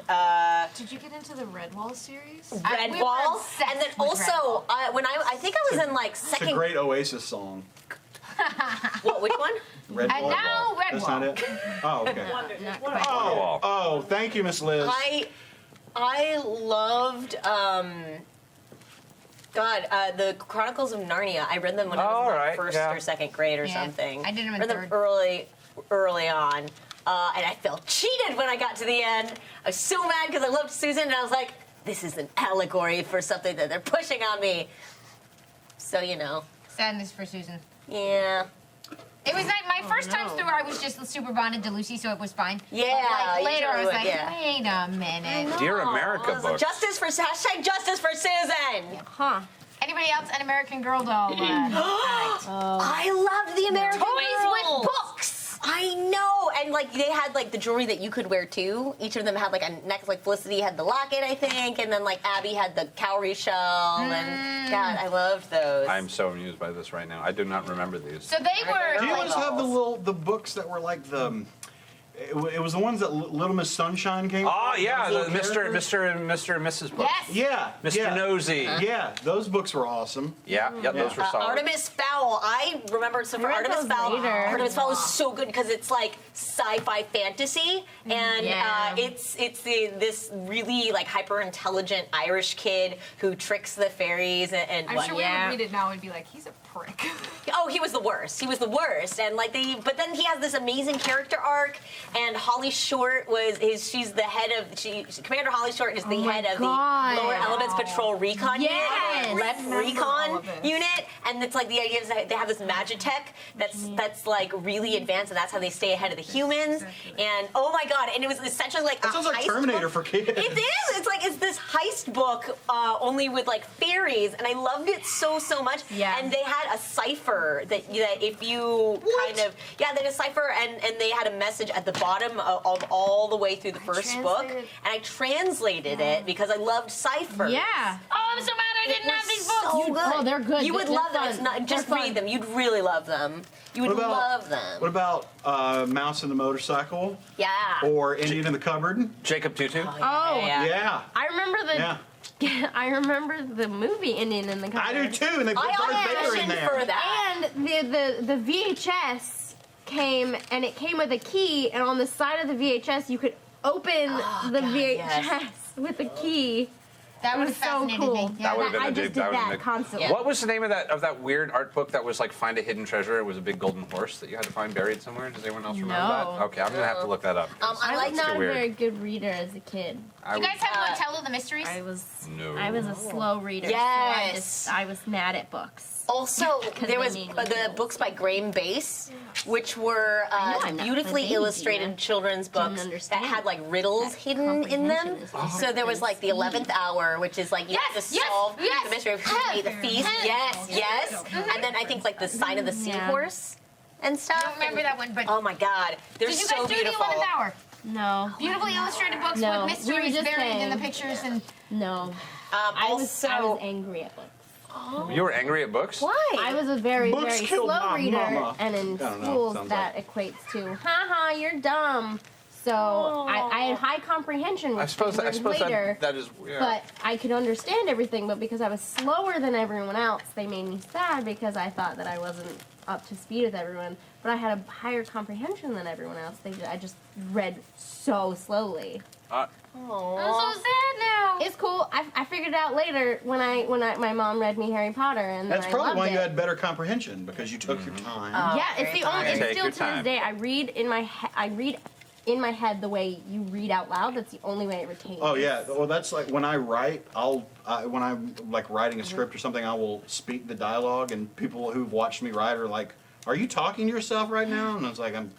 Did you get into the Redwall series? We were Redwall, obsessed and then with also when I think I was in like It's a second. great Oasis song. Which one? Red And Wall. now Red That's Wall. not it? Oh, okay. Not quite. Oh, thank you, Miss Liz. I loved the Chronicles of Narnia. I read them when I was in like, Alright, first yeah. or second grade or Yeah, something. I did them in read third. them early on. And I felt cheated when I got to the end. I was so mad because I loved Susan, and I was like, this is an allegory for something that they're pushing on me. So, you know, Sadness for Susan. yeah. It was like my first time through. I was just super bonded to Lucy, so it was fine. Yeah, But like, you later, I was totally like, would, yeah. wait a minute. Dear America books. Justice for Susan. Huh. Anybody else? An American Girl doll. I loved the American Toys Girl. with books. I know, and like they had like the jewelry that you could wear too. Each of them had like a necklace. Like Felicity had the locket, I think, and then like Abby had the cowrie shell. And God, I loved those. I'm so amused by this right now. I do not remember these. So they were. Do you Like guys have dolls. the books that were like the? It was the ones that Little Miss Sunshine came. Oh from? yeah, Those the little Mr. characters? and Mrs. books. Yes. Yeah, Mr. yeah. Nosy. Yeah, those books were awesome. Yeah, those were solid. Artemis Fowl. I remember so for read Artemis those Fowl. later. Artemis Fowl is so good because it's like sci-fi fantasy, and Yeah. it's this really like hyper intelligent Irish kid who tricks the fairies and I'm what- sure we would read it now and be like, he's a prick. Oh, he was the worst. He was the worst, and like but then he has this amazing character arc, and Holly Short she's the head of Commander Holly Short is the my head of God. the Lower Elements Patrol Recon Yes. Unit, Left Remember all Recon of this. Unit, and it's like the idea is that they have this magitech that's like really advanced, and that's how they stay ahead of the humans. And oh my God, and it was essentially like That sounds like heist Terminator book. for kids. It is. It's this heist book, only with like fairies, and I loved it so much. Yeah. And they had a cipher that if you they had a cipher, and they had a message at the bottom of all the way through the first book, and I translated it because I loved ciphers. Yeah. Oh, I'm so mad I didn't have these books. So good. Oh, they're good. You would They're love them. fun. It's not just They're read fun. them. You'd really love them. You would love them. What about Mouse and the Motorcycle? Yeah. Or Indian in the Cupboard? Jacob Tutu. Oh, Yeah. Yeah. I remember I remember the movie Indian in the Cupboard. I do too, and they put I Darth Vader in auditioned there. for that. And the VHS came, and it came with a key, and on the side of the VHS you could open the God, VHS yes. with a key. That It would was have so fascinated cool. me. Yeah. That would've been I a just big- did that would've that been- constantly. Yeah. What was the name of that weird art book that was like find a hidden treasure? It was a big golden horse that you had to find buried somewhere. Does anyone else remember No. that? Okay, I'm gonna have to look that up. I I like was not a weird. very good reader as a kid. I You would- guys have Motello the Mysteries? I was No. I was a slow reader. Yes. So I was mad at books. Also, there they was made me the ill. books by Graham Base, which were I know I'm not beautifully my baby, illustrated I children's didn't books that understand. had like riddles hidden in them. comprehension is So there was like the 11th hour, which is like you have Yes, to yes, solve yes. the mystery of who made the feast. Yes. And then I think like the sign of the Yeah. seahorse and stuff. I don't remember that one, but Oh my God, they're did you so guys do beautiful. the 11th Hour? No. Beautifully illustrated books No, with we were mysteries just buried in the saying. pictures and No. I Also, was angry at books. You were angry at books? why? I was a very, Books very killed slow my reader, mama. and in I don't know, schools sounds that equates to, haha, you're dumb. So I had high comprehension, which I suppose later, that is. Yeah. but I could understand everything. But because I was slower than everyone else, they made me sad because I thought that I wasn't up to speed with everyone. But I had a higher comprehension than everyone else. I just read so slowly. I'm so sad now. It's cool. I figured it out later when my mom read me Harry Potter, and That's then I probably loved why it. you had better comprehension, because you took your time. Yeah, it's the only. Take It's still your to time. this day. I read in my head the way you read out loud. That's the only way it retains. Oh yeah, well that's like when I write, when I'm like writing a script or something, I will speak the dialogue, and people who've watched me write are like, "Are you talking to yourself right now?" And I was like, "I'm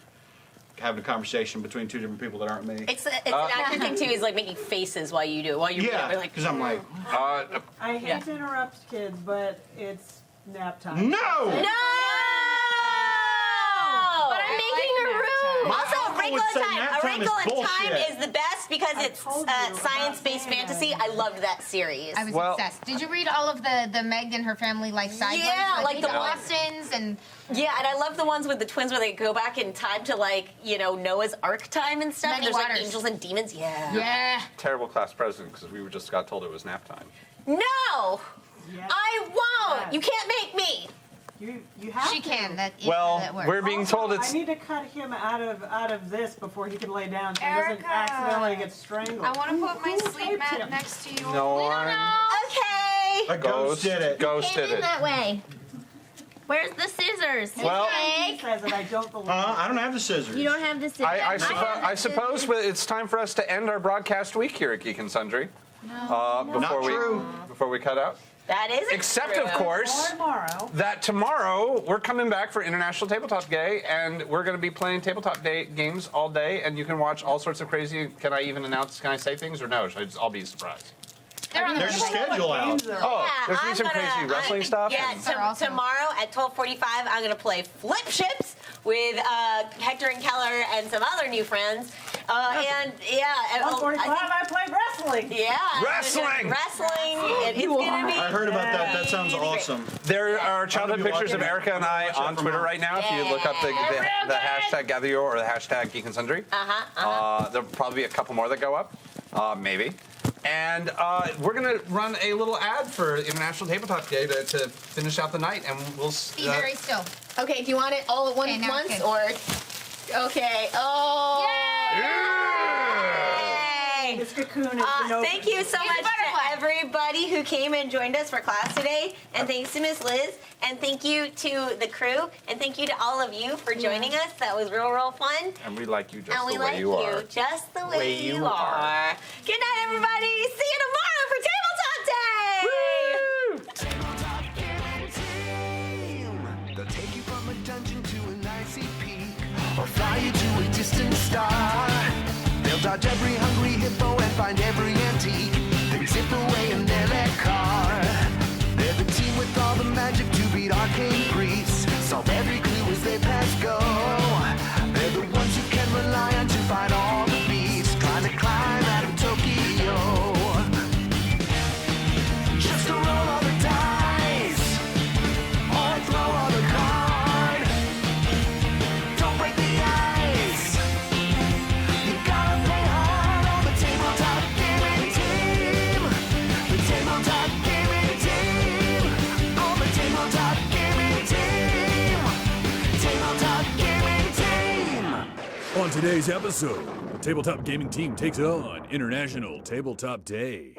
having a conversation between two different people that aren't me." It's an actor thing too. Is like making faces while you do it. While you're Yeah, reading, like because I'm like, I hate Yeah. to interrupt kids, but it's nap time. no. no. But I'm making a room. My Also, uncle Wrinkle would in say Time. nap A time Wrinkle is in Time bullshit. is the best because it's told you about science-based saying fantasy. it. I loved that series. I was Well- obsessed. Did you read all of the Meg and her family like side Yeah, ones? like the the one- Austins and Yeah, and I love the ones with the twins where they go back in time to like Noah's Ark time and stuff. Many There's like Waters. angels and demons. Yeah. yeah. terrible class president because we just got told it was nap time. No, Yes. I won't. Yes. You can't make me. You have She to. can. That is Well, how that works. we're being Also, told it's. I need to cut him out of this before he can lay down, so he Erica. doesn't accidentally get strangled. I want to put my Who sleep taped mat him? next to you. No We don't one. know. Okay. A ghost did it. Ghost Came did in it. that way. Where's the scissors? Well- He says it. I don't believe. I don't have the scissors. You don't have the scissors. I suppose it's time for us to end our broadcast week here at Geek and Sundry. Not Before true. we cut out. That is Except, true. of course, Tomorrow. that tomorrow we're coming back for International Tabletop Day, and we're going to be playing tabletop games all day, and you can watch all sorts of crazy. Can I say things or no? Should I just, I'll be surprised. They're on the There's a website. schedule out. Games are- Oh, Yeah, there's gonna be I'm some gonna- crazy wrestling stuff. Yeah, and- They're awesome. tomorrow at 12:45, I'm gonna play Flip Ships with Hector and Keller and some other new friends. And yeah, and, 1:45. I play wrestling. yeah, Wrestling! wrestling. And it's gonna be. I heard about that. That sounds really great. awesome. There are childhood I'm gonna be pictures of watching Erica and I Watch out on for Twitter mom. right now. If you look up the hashtag GatherYour or the hashtag Geek and Sundry. There'll probably be a couple more that go up, maybe. And we're gonna run a little ad for International Tabletop Day to finish out the night, and we'll. Be very still. Okay, do you want it all at Okay, now it's once good. or? Okay. Oh. Yay! Yay! This cocoon has been opened. Thank you so Here's much a butterfly. to everybody who came and joined us for class today. And thanks to Miss Liz. And thank you to the crew. And thank you to all of you for joining us. That was real fun. And we like you just And we the way like you are. just the way you are. Good night, everybody. See you tomorrow for Tabletop Day. They'll take you from a dungeon to an icy peak, or fly you to a distant star. They'll dodge every hungry hippo and find every antique, then zip away in their car. They're the team with all the magic to beat arcane priests, solve every clue as they pass go. They're the ones you can rely on to fight all the beasts, trying to climb out of Tokyo. Just to roll all the dice, or throw all the cards. Don't break the ice. You gotta play hard on the tabletop gaming team. The tabletop gaming team. On the tabletop gaming team. Tabletop gaming team. On today's episode, the Tabletop Gaming Team takes on International Tabletop Day.